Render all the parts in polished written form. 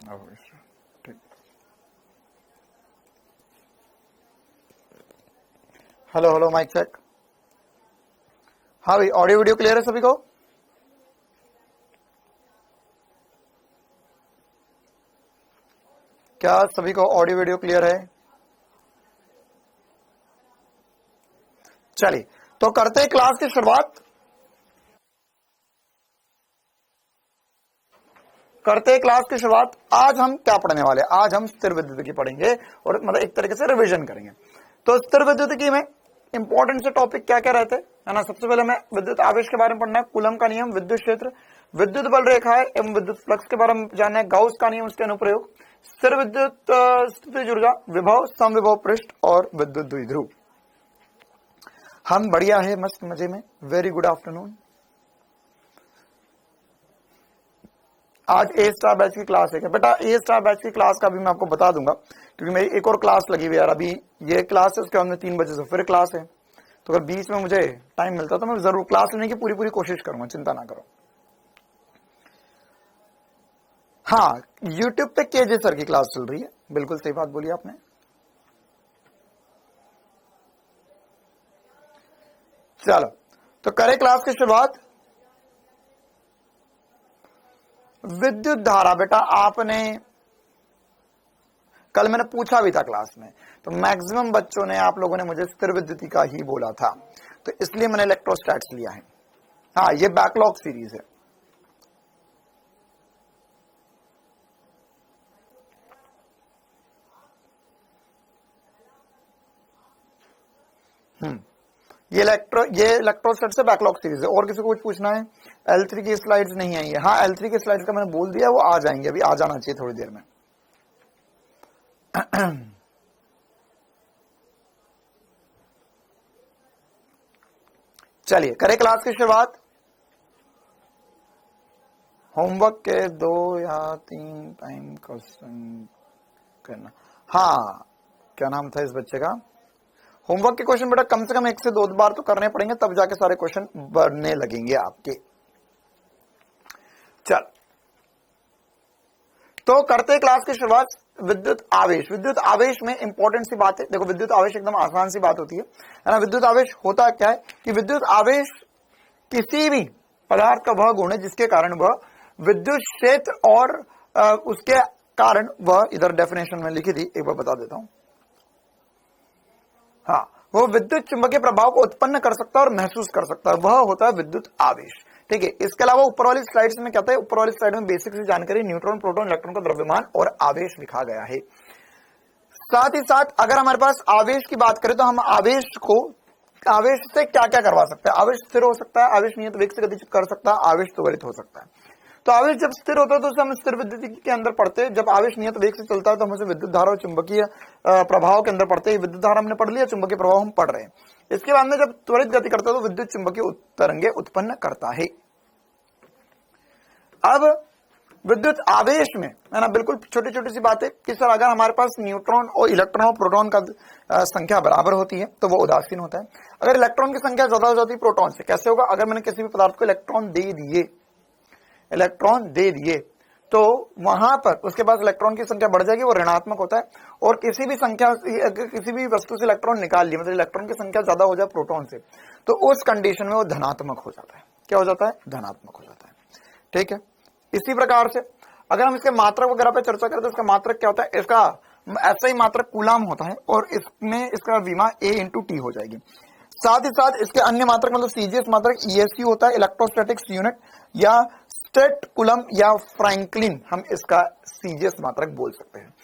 ठीक। Hello hello mic check. हाँ भाई, ऑडियो वीडियो क्लियर है सभी को? क्या सभी को ऑडियो वीडियो क्लियर है? चलिए तो करते हैं क्लास की शुरुआत। आज हम क्या पढ़ने वाले हैं? आज हम स्थिर विद्युत पढ़ेंगे और मतलब एक तरीके से रिवीजन करेंगे। तो स्थिर विद्युत में इंपॉर्टेंट से टॉपिक क्या क्या रहते हैं, है ना? सबसे पहले हमें विद्युत आवेश के बारे में पढ़ना है, कूलम का नियम, विद्युत क्षेत्र, विद्युत बल रेखाएं एवं विद्युत फ्लक्स के बारे में जानना है, गाउस का नियम, उसके अनुप्रयोग, स्थिर विद्युत स्थितिज ऊर्जा, विभव, समविभव पृष्ठ और विद्युत द्विध्रुव। हम बढ़िया है, मस्त मजे में। Very good afternoon. आज ए स्टार बैच की क्लास है क्या बेटा? ए स्टार बैच की क्लास का भी मैं आपको बता दूंगा, क्योंकि मेरी एक और क्लास लगी हुई है यार। अभी ये क्लास है, उसके बाद में 3 बजे से फिर क्लास है, तो अगर बीच में मुझे टाइम मिलता तो मैं जरूर क्लास लेने की पूरी कोशिश करूंगा, चिंता ना करो। हाँ, यूट्यूब पे केजे सर की क्लास चल रही है, बिल्कुल सही बात बोली आपने। चलो तो करें क्लास की शुरुआत। विद्युत धारा बेटा, आपने कल मैंने पूछा भी था क्लास में, तो मैक्सिमम बच्चों ने, आप लोगों ने मुझे स्थिर विद्युत का ही बोला था, तो इसलिए मैंने इलेक्ट्रोस्टैट्स लिया है। हाँ, ये बैकलॉग सीरीज है। ये इलेक्ट्रोस्टैट से बैकलॉग सीरीज है। और किसी को कुछ पूछना है? L3 की स्लाइड्स नहीं आई है। हाँ, L3 की स्लाइड्स का मैंने बोल दिया, वो आ जाएंगे, अभी आ जाना चाहिए थोड़ी देर में। चलिए करें क्लास की शुरुआत। होमवर्क के 2 या 3 टाइम क्वेश्चन करना। हाँ, क्या नाम था इस बच्चे का? होमवर्क के क्वेश्चन बेटा कम से कम 1 से 2 बार तो करने पड़ेंगे, तब जाके सारे क्वेश्चन बनने लगेंगे आपके। चल तो करते हैं क्लास की शुरुआत। विद्युत आवेश में इंपॉर्टेंट सी बात है। देखो, विद्युत आवेश एकदम आसान सी बात होती है ना? विद्युत आवेश होता क्या है कि विद्युत आवेश किसी भी पदार्थ का वह गुण है जिसके कारण वह विद्युत क्षेत्र और उसके कारण वह, इधर डेफिनेशन में लिखी थी, एक बार बता देता हूं। हाँ, वो विद्युत चुंबकीय प्रभाव को उत्पन्न कर सकता है और महसूस कर सकता है, वह होता है विद्युत आवेश। ठीक है। इसके अलावा ऊपर वाली स्लाइड्स में क्या था? ऊपर वाली स्लाइड में बेसिक सी जानकारी, न्यूट्रॉन, प्रोटॉन, इलेक्ट्रॉन का द्रव्यमान और आवेश लिखा गया है। साथ ही साथ अगर हमारे पास आवेश की बात करें तो हम आवेश से क्या क्या करवा सकते हैं? आवेश स्थिर हो सकता है, आवेश नियत वेग से गति कर सकता है, आवेश त्वरित हो सकता है। तो आवेश जब स्थिर होता है तो उसे हम स्थिर विद्युत के अंदर पढ़ते हैं। जब आवेश नियत वेग से चलता है तो हम उसे विद्युत धारा और चुंबकीय प्रभाव के अंदर पढ़ते हैं। विद्युत धारा हमने पढ़ लिया, चुंबकीय प्रभाव हम पढ़ रहे हैं। इसके बाद में जब त्वरित गति करता है तो विद्युत चुंबकीय तरंगे उत्पन्न करता है। अब विद्युत आवेश में, है ना, बिल्कुल छोटी छोटी सी बात है कि सर अगर हमारे पास न्यूट्रॉन और इलेक्ट्रॉन और प्रोटॉन का संख्या बराबर होती है तो वो उदासीन होता है। अगर इलेक्ट्रॉन की संख्या ज्यादा हो जाती है प्रोटॉन से, कैसे होगा? अगर मैंने किसी भी पदार्थ को इलेक्ट्रॉन दे दिए तो वहां पर उसके पास इलेक्ट्रॉन की संख्या बढ़ जाएगी, वो ऋणात्मक होता है। और किसी भी वस्तु से इलेक्ट्रॉन निकाल लिए, मतलब इलेक्ट्रॉन की संख्या ज्यादा हो जाए प्रोटॉन से, तो उस कंडीशन में वो धनात्मक हो जाता है। क्या हो जाता है? धनात्मक हो जाता है। ठीक है। इसी प्रकार से अगर हम इसके मात्रक वगैरह पे चर्चा करें तो इसका मात्रक क्या होता है? इसका ऐसा ही मात्रक कूलाम होता है और इसमें इसका विमा A/T हो जाएगी। साथ ही साथ इसके अन्य मात्रक, मतलब सीजीएस मात्रक ESU होता है, इलेक्ट्रोस्टैटिक्स यूनिट, या स्टेट कूलम या फ्रैंकलिन, हम इसका सीजीएस मात्रक बोल सकते हैं।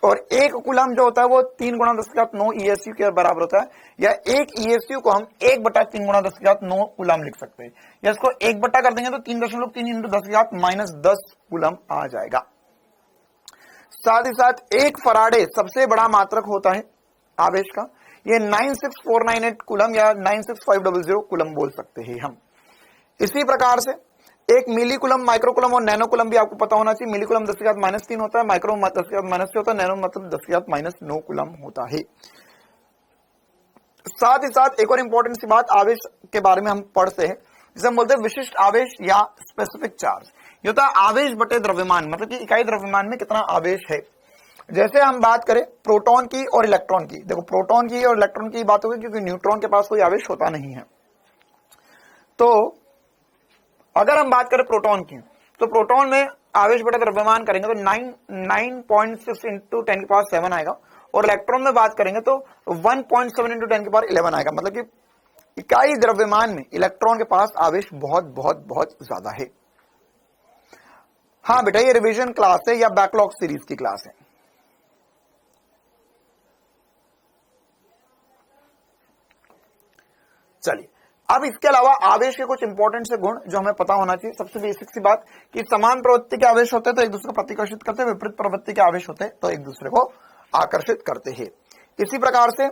और एक कूलम जो होता है वो 3 × 10⁹ ESU के बराबर होता है, या एक ESU को हम 1/3 × 10⁹ कूलम लिख सकते हैं, या इसको 1 कर देंगे तो 3.3 × 10⁻⁻⁻ कूलम आ जाएगा। साथ ही साथ एक फराडे सबसे बड़ा मात्रक होता है आवेश का, ये 96498 कूलम या 96500 कूलम बोल सकते हैं हम। इसी प्रकार से एक मिली कूलम, माइक्रो कूलम और नैनो कूलम भी आपको पता होना चाहिए। मिली कूलम 10⁻³ होता है, माइक्रो 10⁻³ होता है, नैनो मतलब 10⁻⁹ कूलम होता है। साथ ही साथ एक और इंपॉर्टेंट सी बात आवेश के बारे में हम पढ़ते हैं, जिसे हम बोलते हैं विशिष्ट आवेश या स्पेसिफिक चार्ज। ये होता है आवेश बटे द्रव्यमान, मतलब कि इकाई द्रव्यमान में कितना आवेश है। जैसे हम बात करें प्रोटॉन की और इलेक्ट्रॉन की, देखो प्रोटॉन की और इलेक्ट्रॉन की बात होगी क्योंकि न्यूट्रॉन के पास कोई आवेश होता नहीं है। तो अगर हम बात करें प्रोटॉन की, तो प्रोटॉन में आवेश बटा द्रव्यमान करेंगे तो 9.6 इंटू 10⁻7 आएगा, और इलेक्ट्रॉन में बात करेंगे तो 1.7 इंटू 10⁻11 आएगा। मतलब कि इकाई द्रव्यमान में इलेक्ट्रॉन के पास आवेश बहुत बहुत बहुत ज्यादा है। हाँ बेटा, ये रिवीजन क्लास है या बैकलॉग सीरीज की क्लास है। चलिए, अब इसके अलावा आवेश के कुछ इंपॉर्टेंट से गुण जो हमें पता होना चाहिए। सबसे बेसिक सी बात कि समान प्रवृत्ति के आवेश होते हैं तो एक दूसरे को प्रतिकर्षित करते हैं, विपरीत प्रवृत्ति के आवेश होते हैं तो एक दूसरे को आकर्षित करते हैं। इसी प्रकार से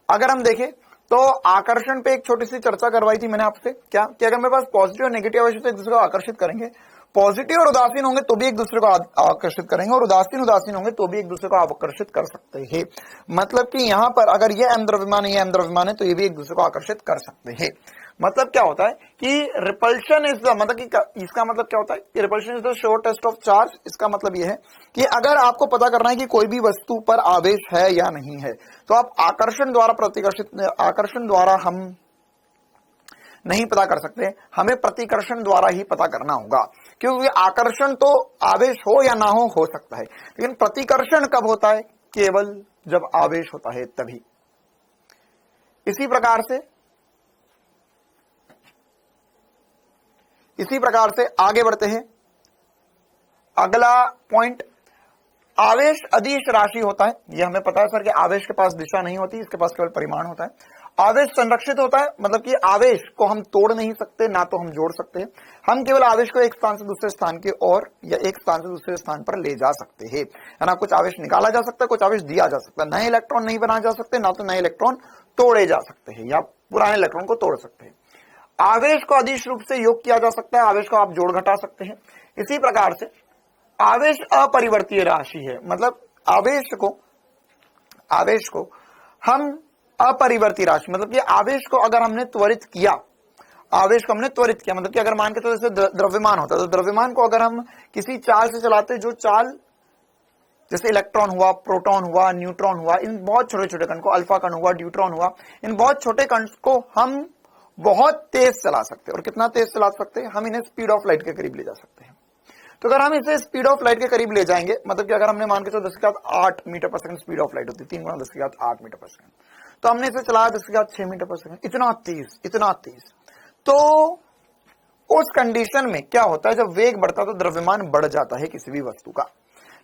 अगर हम देखें तो आकर्षण पे एक छोटी सी चर्चा करवाई थी मैंने आपसे, क्या कि अगर मेरे पास पॉजिटिव और नेगेटिव आवेश होते हैं एक दूसरे को आकर्षित करेंगे, पॉजिटिव और उदासीन होंगे तो भी एक दूसरे को आकर्षित करेंगे, और उदासीन होंगे तो भी एक दूसरे को आकर्षित कर सकते हैं। मतलब कि यहां पर अगर ये एम द्रव्यमान है, ये एम द्रव्यमान है, तो ये भी एक दूसरे को आकर्षित कर सकते हैं। मतलब क्या होता है कि रिपल्शन इज द, मतलब कि इसका मतलब क्या होता है कि repulsion is the sure test of charge. इसका मतलब ये है कि अगर आपको पता करना है कि कोई भी वस्तु पर आवेश है या नहीं है, तो आप आकर्षण द्वारा हम नहीं पता कर सकते, हमें प्रतिकर्षण द्वारा ही पता करना होगा। क्योंकि आकर्षण तो आवेश हो या ना हो सकता है, लेकिन प्रतिकर्षण कब होता है? केवल जब आवेश होता है तभी। इसी प्रकार से आगे बढ़ते हैं। अगला पॉइंट, आवेश अदिश राशि होता है। यह हमें पता है सर कि आवेश के पास दिशा नहीं होती, इसके पास केवल परिमाण होता है। आवेश संरक्षित होता है, मतलब कि आवेश को हम तोड़ नहीं सकते, ना तो हम जोड़ सकते हैं। हम केवल आवेश को एक स्थान से दूसरे स्थान की ओर या एक स्थान से दूसरे स्थान पर ले जा सकते हैं, है ना। कुछ आवेश निकाला जा सकता है, कुछ आवेश दिया जा सकता है। नए इलेक्ट्रॉन नहीं बनाए जा सकते, ना तो नए इलेक्ट्रॉन तोड़े जा सकते हैं या पुराने इलेक्ट्रॉन को तोड़ सकते हैं। आवेश को अदिश रूप से योग किया जा सकता है, आवेश को आप जोड़ घटा सकते हैं। इसी प्रकार से आवेश अपरिवर्तीय राशि है, मतलब आवेश को हम अपरिवर्ती राशि, मतलब कि आवेश को अगर हमने त्वरित किया, मतलब कि अगर मान के तो जैसे द्रव्यमान होता है, तो द्रव्यमान को अगर हम किसी चाल से चलाते, जो चाल जैसे इलेक्ट्रॉन हुआ, प्रोटॉन हुआ, न्यूट्रॉन हुआ, इन बहुत छोटे छोटे कण को, अल्फा कण हुआ, ड्यूट्रॉन हुआ, इन बहुत छोटे कण को हम बहुत तेज चला सकते हैं। और कितना तेज चला सकते हैं? हम इन्हें स्पीड ऑफ लाइट के करीब ले जा सकते हैं। तो अगर हम इसे स्पीड ऑफ लाइट के करीब ले जाएंगे, मतलब कि अगर हमने मान के तो 10⁸ मीटर पर सेकंड स्पीड ऑफ लाइट होती है, 3 × 10⁸ मीटर पर सेकंड, तो हमने इसे चलाया 10⁸ मीटर पर सेकंड, इतना तेज। तो उस कंडीशन में क्या होता है, जब वेग बढ़ता है तो द्रव्यमान बढ़ जाता है किसी भी वस्तु का।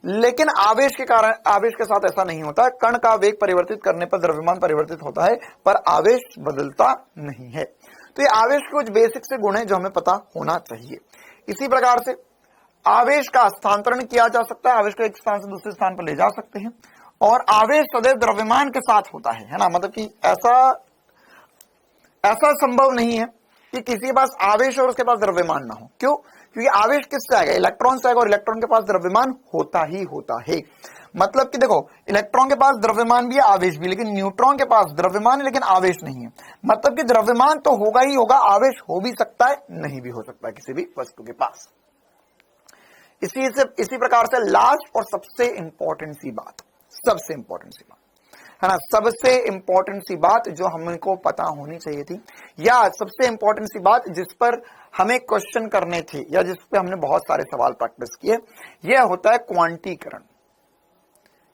लेकिन आवेश के साथ ऐसा नहीं होता। कण का वेग परिवर्तित करने पर द्रव्यमान परिवर्तित होता है, पर आवेश बदलता नहीं है। तो ये आवेश के कुछ बेसिक से गुण है जो हमें पता होना चाहिए। इसी प्रकार से आवेश का हस्तांतरण किया जा सकता है, आवेश को एक स्थान से दूसरे स्थान पर ले जा सकते हैं, और आवेश सदैव द्रव्यमान के साथ होता है ना। मतलब कि ऐसा संभव नहीं है कि किसी के पास आवेश और उसके पास द्रव्यमान ना हो। क्यों? क्योंकि आवेश किससे आएगा? इलेक्ट्रॉन से आएगा, और इलेक्ट्रॉन के पास द्रव्यमान होता है। मतलब कि देखो, इलेक्ट्रॉन के पास द्रव्यमान भी है, आवेश भी, लेकिन न्यूट्रॉन के पास द्रव्यमान है लेकिन आवेश नहीं है। मतलब कि द्रव्यमान तो होगा ही होगा, आवेश हो भी सकता है, नहीं भी हो सकता है किसी भी वस्तु के पास। इसी प्रकार से लास्ट और सबसे इंपॉर्टेंट सी बात है ना, सबसे इंपॉर्टेंट सी बात जो हमको पता होनी चाहिए थी, या सबसे इंपॉर्टेंट सी बात जिस पर हमें क्वेश्चन करने थे, या जिस पे हमने बहुत सारे सवाल प्रैक्टिस किए, यह होता है क्वांटीकरण।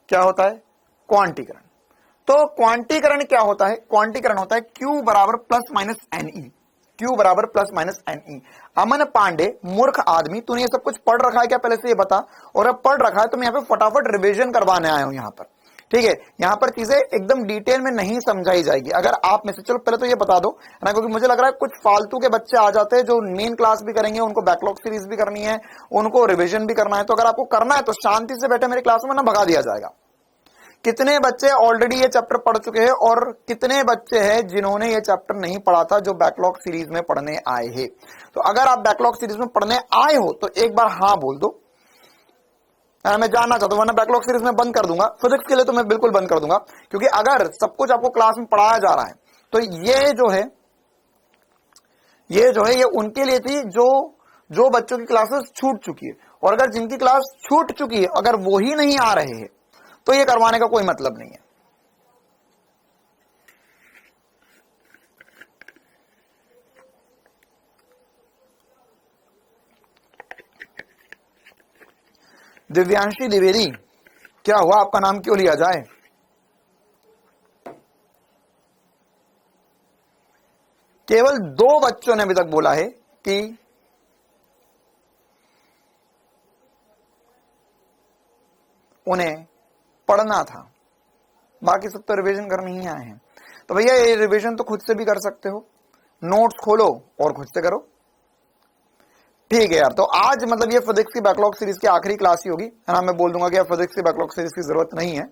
क्या होता है? क्वांटीकरण। तो क्वांटीकरण क्या होता है? क्वांटीकरण होता है Q बराबर प्लस माइनस NE। अमन पांडे, मूर्ख आदमी, तूने ये सब कुछ पढ़ रखा है क्या पहले से? ये बता। और अब पढ़ रखा है तो मैं यहाँ पे फटाफट रिवीजन करवाने आया हूं यहाँ पर, ठीक है। यहाँ पर चीजें एकदम डिटेल में नहीं समझाई जाएगी। अगर आप में से, चलो पहले तो ये बता दो ना, क्योंकि मुझे लग रहा है कुछ फालतू के बच्चे आ जाते हैं जो मेन क्लास भी करेंगे, उनको बैकलॉग सीरीज भी करनी है, उनको रिवीजन भी करना है। तो अगर आपको करना है तो शांति से बैठे मेरी क्लास में, ना भगा दिया जाएगा। कितने बच्चे ऑलरेडी ये चैप्टर पढ़ चुके हैं, और कितने बच्चे हैं जिन्होंने ये चैप्टर नहीं पढ़ा था, जो बैकलॉग सीरीज में पढ़ने आए हैं? तो अगर आप बैकलॉग सीरीज में पढ़ने आए हो तो एक बार हाँ बोल दो, मैं जानना चाहता हूं, वरना बैकलॉग सीरीज में बंद कर दूंगा। फिजिक्स के लिए तो मैं बिल्कुल बंद कर दूंगा, क्योंकि अगर सब कुछ आपको क्लास में पढ़ाया जा रहा है तो ये जो है ये उनके लिए थी जो जो बच्चों की क्लासेस छूट चुकी है, और अगर जिनकी क्लास छूट चुकी है अगर वो ही नहीं आ रहे हैं तो ये करवाने का कोई मतलब नहीं है। दिव्यांशी द्विवेदी, क्या हुआ, आपका नाम क्यों लिया जाए? केवल 2 बच्चों ने अभी तक बोला है कि उन्हें पढ़ना था, बाकी सब तो रिवीजन करने ही आए हैं। तो भैया ये रिवीजन तो खुद से भी कर सकते हो, नोट्स खोलो और खुद से करो। ठीक है यार, तो आज मतलब ये फिजिक्स की बैकलॉग सीरीज की आखिरी क्लास ही होगी, है ना। मैं बोल दूंगा कि अब फिजिक्स की बैकलॉग सीरीज की जरूरत नहीं है।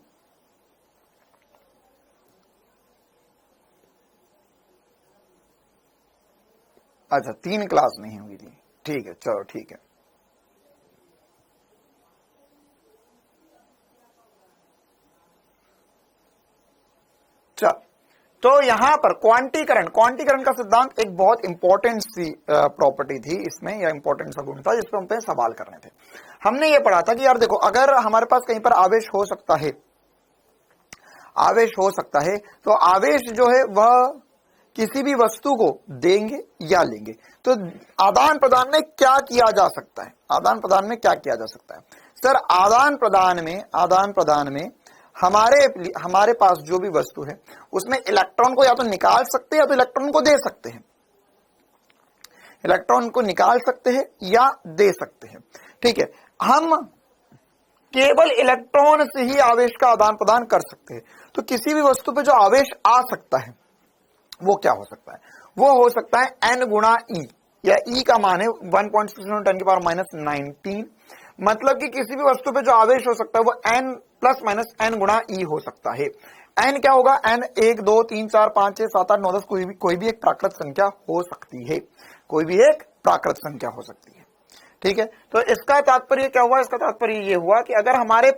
अच्छा, 3 क्लास नहीं होगी थी, ठीक है, चलो ठीक है। चल, तो यहां पर क्वांटीकरण का सिद्धांत एक बहुत इंपॉर्टेंट सी प्रॉपर्टी थी इसमें, या इंपॉर्टेंट सा गुण था जिसपे हम पे सवाल करने थे। हमने ये पढ़ा था कि यार देखो, अगर हमारे पास कहीं पर आवेश हो सकता है, तो आवेश जो है वह किसी भी वस्तु को देंगे या लेंगे। तो आदान प्रदान में क्या किया जा सकता है? सर, आदान प्रदान में हमारे पास जो भी वस्तु है उसमें इलेक्ट्रॉन को या तो निकाल सकते हैं या तो इलेक्ट्रॉन को दे सकते हैं। इलेक्ट्रॉन को निकाल सकते हैं या दे सकते हैं, ठीक है। हम केवल इलेक्ट्रॉन से ही आवेश का आदान प्रदान कर सकते हैं। तो किसी भी वस्तु पे जो आवेश आ सकता है वो क्या हो सकता है? वो हो सकता है n गुणा ई, या ई का मान है 1.6 10 की पावर -19। मतलब कि किसी भी वस्तु पे जो आवेश हो सकता है वो n प्लस माइनस n गुणा ई हो सकता है। n क्या होगा? n 1 2 3 4 5 6 7 8 9 10 कोई भी एक प्राकृत संख्या हो सकती है, ठीक है। तो इसका तात्पर्य क्या हुआ? इसका तात्पर्य ये हुआ कि अगर हमारे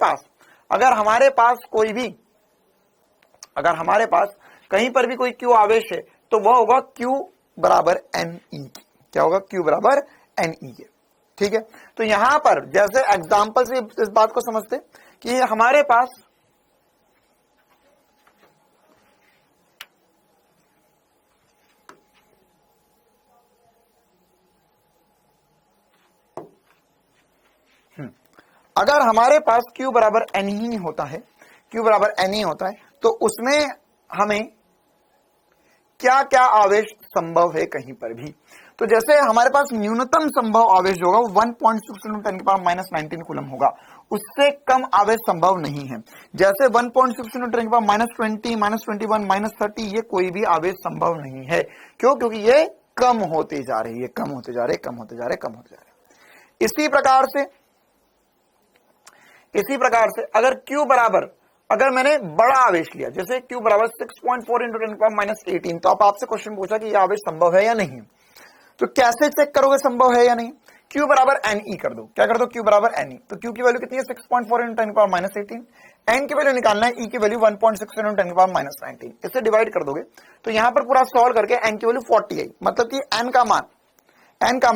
पास कहीं पर भी कोई Q आवेश है तो वह होगा Q बराबर NE। क्या होगा? Q बराबर NE के, ठीक है। तो यहां पर जैसे एग्जांपल से इस बात को समझते कि हमारे पास अगर हमारे पास Q बराबर NE होता है, तो उसमें हमें क्या क्या आवेश संभव है कहीं पर भी। तो जैसे हमारे पास न्यूनतम संभव आवेश होगा वो 1.6 10 की पावर -19 कूलम होगा, उससे कम आवेश संभव नहीं है। जैसे 1.6 10 की पावर -20 -21 -30 ये कोई भी आवेश संभव नहीं है। क्यों? क्योंकि ये कम होते जा रहे हैं। इसी प्रकार से अगर Q बराबर, अगर मैंने बड़ा आवेश लिया, जैसे Q बराबर 6.4 × 10 की पावर -18, तो आप आपसे क्वेश्चन पूछा कि यह आवेश संभव है या नहीं, तो कैसे चेक करोगे संभव है या नहीं? Q बराबर NE कर दो। क्या कर दो? Q बराबर NE। तो Q की वैल्यू कितनी है? 6.4 × 10 की पावर -18। N की वैल्यू निकालना है, E की वैल्यू 1.6 × 10 की पावर -19। इससे डिवाइड कर दोगे तो यहां पर पूरा सॉल्व करके N की वैल्यू 40 आई। मतलब कि N का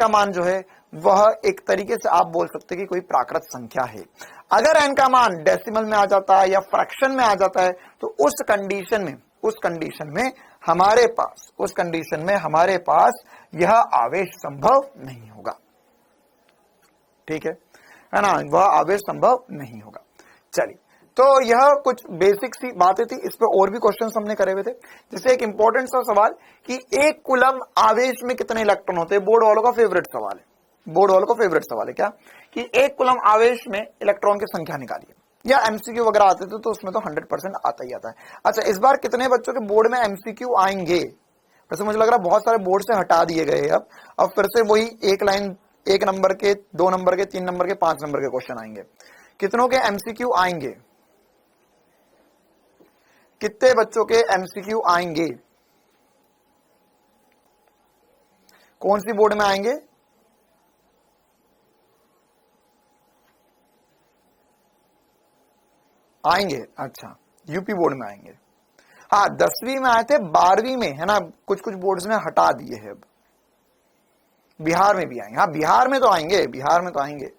मान जो है वह एक तरीके से आप बोल सकते हैं कि कोई प्राकृत संख्या है। अगर n का मान डेसिमल में आ जाता है या फ्रैक्शन में आ जाता है तो उस कंडीशन में हमारे पास यह आवेश संभव नहीं होगा, ठीक है ना, वह आवेश संभव नहीं होगा। चलिए, तो यह कुछ बेसिक सी बातें थी, इस पर और भी क्वेश्चंस हमने करे हुए थे। जैसे एक इंपॉर्टेंट सा सवाल कि 1 कूलम आवेश में कितने इलेक्ट्रॉन होते हैं, बोर्ड वालों का फेवरेट सवाल है क्या कि 1 कूलम आवेश में इलेक्ट्रॉन की संख्या निकालिए, या एमसीक्यू वगैरह आते थे तो उसमें तो 100% आता ही आता है। अच्छा, इस बार कितने बच्चों के बोर्ड में एमसीक्यू आएंगे? वैसे मुझे लग रहा है बहुत सारे बोर्ड से हटा दिए गए। अब फिर से वही एक लाइन, 1 नंबर के, 2 नंबर के, 3 नंबर के, 5 नंबर के क्वेश्चन आएंगे। कितनों के एमसीक्यू आएंगे? कितने बच्चों के एमसीक्यू आएंगे? कौन सी बोर्ड में आएंगे? अच्छा, यूपी बोर्ड में आएंगे। हाँ, 10वीं में आए थे, 12वीं में, है ना, कुछ बोर्ड्स ने हटा दिए हैं अब। बिहार में भी आएंगे। हाँ बिहार में तो आएंगे, बिहार में तो आएंगे,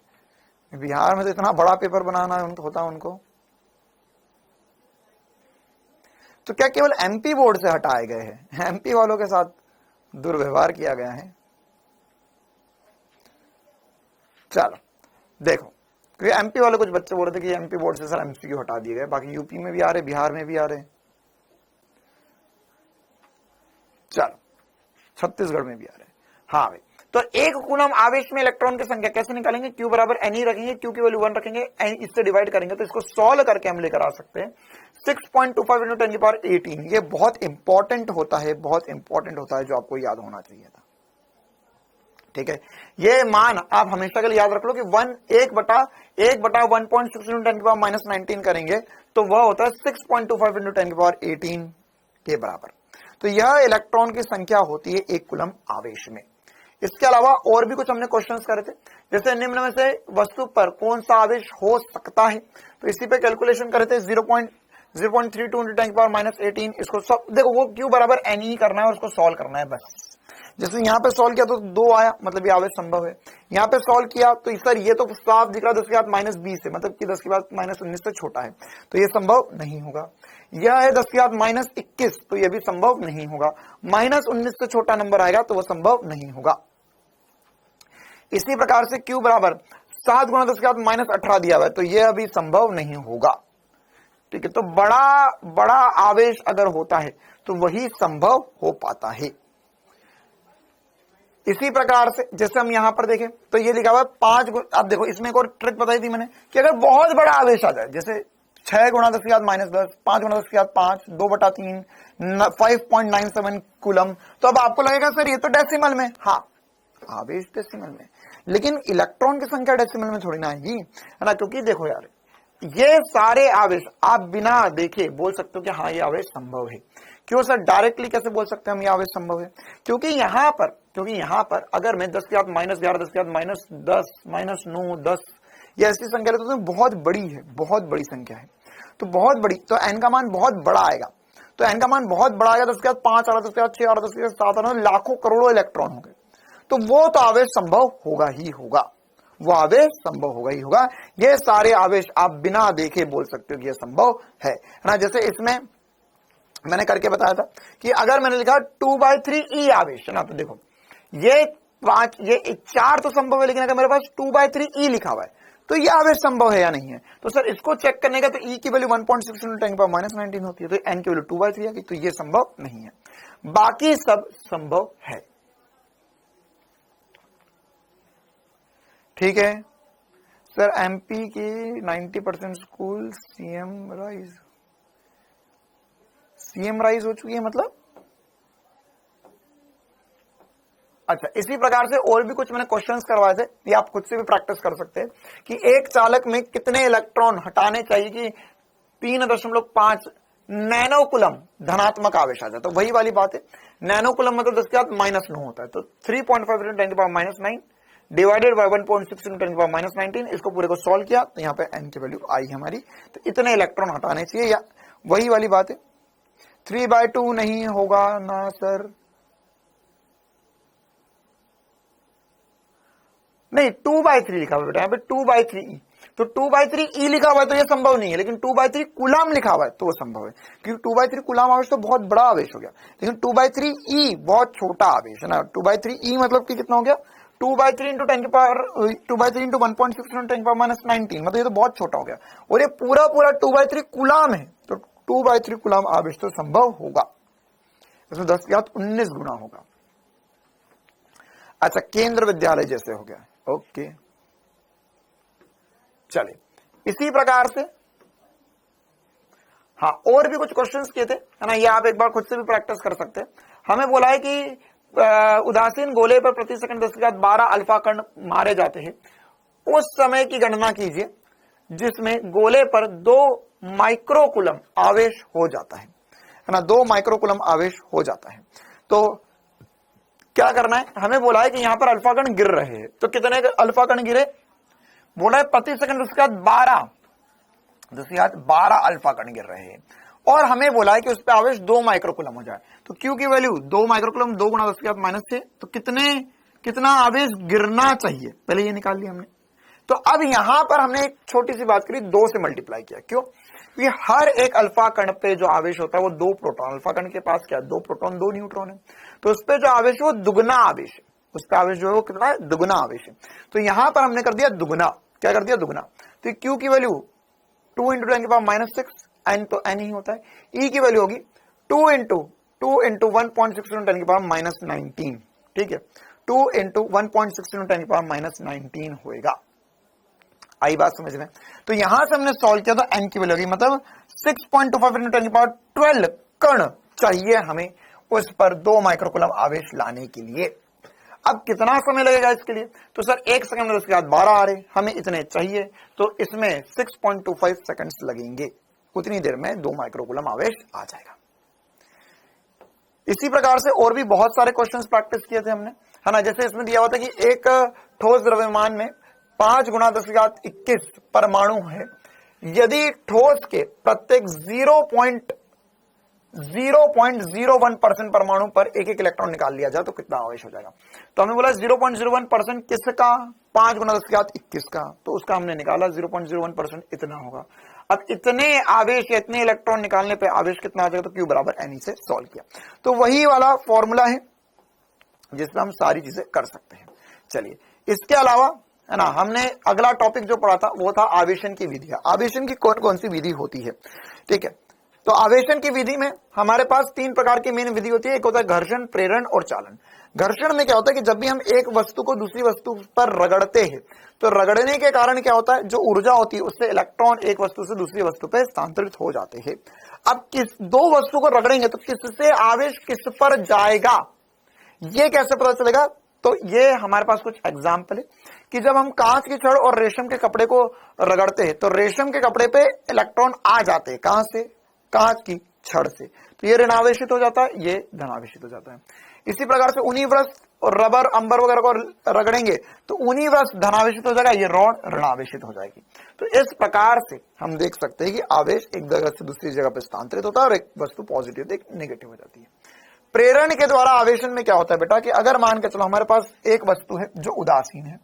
बिहार में तो इतना बड़ा पेपर बनाना होता उनको। तो क्या केवल एमपी बोर्ड से हटाए गए हैं? एमपी वालों के साथ दुर्व्यवहार किया गया है। चलो देखो, क्योंकि एमपी वाले कुछ बच्चे बोल रहे थे कि एमपी बोर्ड से सर एमसीक्यू हटा दिए गए, बाकी यूपी में भी आ रहे, बिहार में भी आ रहे, चलो छत्तीसगढ़ में भी आ रहे। हाँ भाई, तो एक कूलम आवेश में इलेक्ट्रॉन की संख्या कैसे निकालेंगे? Q बराबर N रखेंगे, Q की वैल्यू 1 रखेंगे, इससे डिवाइड करेंगे, तो इसको सॉल्व करके हम लेकर आ सकते हैं 6.25 × 10⁻18। ये बहुत इंपॉर्टेंट होता है, बहुत इंपॉर्टेंट होता है, जो आपको याद होना चाहिए था। ठीक है, ये मान आप हमेशा के लिए याद रख लो कि 1 बटा 1/1.6 × 10⁻19 करेंगे तो वह होता है 6.25 × 10⁻18 के बराबर। तो यह इलेक्ट्रॉन की संख्या होती है एक कूलम आवेश में। इसके अलावा और भी कुछ हमने क्वेश्चंस करे थे, जैसे निम्न में से वस्तु पर कौन सा आवेश हो सकता है, तो इसी पे कैलकुलेशन करे थे 0.32 × 10⁻18। इसको सब देखो, वो Q बराबर N ही करना है और उसको सॉल्व करना है बस। जैसे यहां पे सॉल्व किया तो 2 आया, मतलब ये आवेश संभव है। यहां पे सॉल्व किया तो सर ये तो साफ दिख रहा है 10⁻20 है, मतलब कि 10⁻19 से छोटा है, तो ये संभव नहीं होगा। यह है 10⁻21, तो ये भी संभव नहीं होगा। -19 से छोटा नंबर आएगा तो वह संभव नहीं होगा। इसी प्रकार से Q बराबर 7 × 10⁻18 दिया हुआ है, तो यह अभी संभव नहीं होगा। ठीक है, तो बड़ा आवेश अगर होता है तो वही संभव हो पाता है। इसी प्रकार से जैसे हम यहां पर देखें तो ये लिखा हुआ है 5, अब देखो इसमें एक और ट्रिक बताई थी मैंने कि अगर बहुत बड़ा आवेश आ जाए, जैसे 6 × 10⁻−10, 5 × 10⁻5, 2/3, 5.97 कूलम, तो अब आपको लगेगा सर ये तो डेसिमल में। हाँ, आवेश डेसिमल में, लेकिन इलेक्ट्रॉन की संख्या डेसिमल में थोड़ी ना आएगी, है ना, क्योंकि देखो यार ये सारे आवेश आप बिना देखे बोल सकते हो कि हाँ ये आवेश संभव है। क्यों सर, डायरेक्टली कैसे बोल सकते हैं हम ये आवेश संभव है? क्योंकि यहां पर अगर मैं 10⁻11, 10⁻10, -9, 10 ये ऐसी संख्या लेते तो बहुत बड़ी है, बहुत बड़ी संख्या है, तो बहुत बड़ी, तो n का मान बहुत बड़ा आएगा। तो n का मान बहुत बड़ा आएगा, 10⁻5 आ रहा, 10⁻6 आ रहा, 10⁻7 आ रहा, लाखों करोड़ों इलेक्ट्रॉन होंगे, तो वो तो आवेश संभव होगा ही होगा, वो आवेश संभव होगा ही होगा। ये सारे आवेश आप बिना देखे बोल सकते हो कि ये संभव है ना। जैसे इसमें मैंने करके बताया था कि अगर मैंने लिखा 2/3 आवेश है ना, तो देखो ये 4 तो संभव है, लेकिन अगर मेरे पास 2/3 लिखा हुआ है तो ये आवेश संभव है या नहीं है। तो सर इसको चेक करने का, तो E की वैल्यू 1.6 × 10⁻19 होती है, तो N की वैल्यू 2/3 आ गई, तो ये संभव नहीं है, बाकी सब संभव है। ठीक है सर, एमपी की 90% स्कूल सीएम राइज हो चुकी है, मतलब अच्छा। इसी प्रकार से और भी कुछ मैंने क्वेश्चंस करवाए थे, ये आप खुद से भी प्रैक्टिस कर सकते हैं कि एक चालक में कितने इलेक्ट्रॉन हटाने चाहिए कि 3.5 नैनो कूलम धनात्मक आवेश आ जाए। तो वही वाली बात है, नैनो कूलम मतलब 10⁻9 होता है, तो 3.5 × 10⁻9 डिवाइडेड बाय 1.6 × 10⁻19, इसको पूरे को सॉल्व किया तो यहाँ पे n की वैल्यू आई हमारी, तो इतने इलेक्ट्रॉन हटाने चाहिए, या वही वाली बात है। 3/2 नहीं होगा ना सर, नहीं 2/3 लिखा हुआ बेटा, यहाँ पे 2/3, तो 2/3 लिखा हुआ है तो ये संभव नहीं है, लेकिन 2/3 कूलम लिखा हुआ है तो वो संभव है, क्योंकि 2/3 कूलम आवेश तो बहुत बड़ा आवेश हो गया, लेकिन 2/3 बहुत छोटा आवेश है ना। 2/3 मतलब कि कितना हो गया, 2/3 × 1.6 × 10⁻19, मतलब ये तो बहुत छोटा हो गया, और ये पूरा 2/3 कूलम है, तो 2/3 कूलम आवेश तो संभव होगा, इसमें 10⁻19 गुना होगा। अच्छा, केंद्र विद्यालय जैसे हो गया, ओके। चलिए इसी प्रकार से हाँ और भी कुछ क्वेश्चंस किए थे, है ना, ये आप एक बार खुद से भी प्रैक्टिस कर सकते हैं। हमें बोला है कि उदासीन गोले पर प्रति सेकंड 10⁻12 अल्फा कण मारे जाते हैं, उस समय की गणना कीजिए जिसमें गोले पर 2 माइक्रोकूलम आवेश हो जाता है ना, 2 माइक्रोकूलम आवेश हो जाता है। तो क्या करना है, हमें बोला है कि यहां पर अल्फा कण गिर रहे हैं, तो कितने अल्फा कण गिरे, बोला है प्रति सेकंड 10⁻12 अल्फा कण गिर रहे हैं, और हमें बोला है कि उस पर आवेश 2 माइक्रोकूलम हो जाए, तो Q की वैल्यू 2 माइक्रोकूलम 2 × 10⁻6, तो कितने कितना आवेश गिरना चाहिए, पहले ये निकाल लिया हमने। तो अब यहां पर हमने एक छोटी सी बात करी, 2 से मल्टीप्लाई किया। क्यों? क्योंकि हर एक अल्फा कण पे जो आवेश होता है वो 2 प्रोटॉन, अल्फा कण के पास क्या है, 2 प्रोटॉन 2 न्यूट्रॉन है, तो उस पे जो आवेश है वो दुगना आवेश है, उस पे आवेश जो है वो कितना है, दुगना आवेश है। तो यहां पर हमने कर दिया दुगना, क्या कर दिया, दुगना। तो Q की वैल्यू 2 इंटू 10⁻⁶, एन तो एन ही होता है, E की वैल्यू होगी 2 इंटू 1.6 10⁻⁻19, ठीक है, 2 इंटू 1.6 10⁻⁻19 होएगा। आई बात समझ में? तो यहां से हमने सॉल्व किया तो एन की वैल्यू होगी, मतलब 6.25 इंटू 10⁻12 कण चाहिए हमें उस पर 2 माइक्रोकूलम आवेश लाने के लिए। अब कितना समय लगेगा इसके लिए? तो सर 1 सेकंड में उसके बाद 12 आ रहे, हमें इतने चाहिए, तो इसमें 6.25 सेकंड्स लगेंगे, उतनी देर में 2 माइक्रोकूलम आवेश आ जाएगा। इसी प्रकार से और भी बहुत सारे क्वेश्चंस प्रैक्टिस किए थे हमने, है ना। जैसे इसमें दिया हुआ था कि एक ठोस द्रव्यमान में 5 × 10⁻21 परमाणु है, यदि ठोस के प्रत्येक 0.01% परमाणु पर एक एक इलेक्ट्रॉन निकाल लिया जाए तो कितना आवेश हो जाएगा। तो हमने बोला 0.01% किसका, 5 × 10⁻21 का, तो उसका हमने निकाला 0.01% इतना होगा। अब इतने आवेश या इतने इलेक्ट्रॉन निकालने पे आवेश कितना आ जाएगा, तो Q बराबर Ne से सॉल्व किया। तो वही वाला फॉर्मूला है जिसमें हम सारी चीजें कर सकते हैं। चलिए, इसके अलावा है ना, हमने अगला टॉपिक जो पढ़ा था वो था आवेशन की विधियां। आवेशन की कौन कौन सी विधि होती है, ठीक है। तो आवेशन की विधि में हमारे पास 3 प्रकार की मेन विधि होती है। एक होता है घर्षण, प्रेरण और चालन। घर्षण में क्या होता है कि जब भी हम एक वस्तु को दूसरी वस्तु पर रगड़ते हैं तो रगड़ने के कारण क्या होता है, जो ऊर्जा होती है उससे इलेक्ट्रॉन एक वस्तु से दूसरी वस्तु पर स्थानांतरित हो जाते हैं। अब किस 2 वस्तु को रगड़ेंगे तो किससे आवेश किस पर जाएगा, ये कैसे पता चलेगा? तो ये हमारे पास कुछ एग्जाम्पल है कि जब हम कांच की छड़ और रेशम के कपड़े को रगड़ते हैं तो रेशम के कपड़े पे इलेक्ट्रॉन आ जाते हैं, कहां से, कांच की छड़ से, तो ये ऋणावेशित हो जाता है, ये धनावेशित हो जाता है। इसी प्रकार से ऊनी वृत्त और रबर, अंबर वगैरह को रगड़ेंगे तो ऊनी वृत्त धनावेशित हो जाएगा, ये रॉड ऋणावेशित हो जाएगी। तो इस प्रकार से हम देख सकते हैं कि आवेश एक जगह से दूसरी जगह पर स्थानांतरित होता है और एक वस्तु पॉजिटिव एक नेगेटिव हो जाती है। प्रेरण के द्वारा आवेशन में क्या होता है बेटा कि अगर मान के चलो हमारे पास एक वस्तु है जो उदासीन है,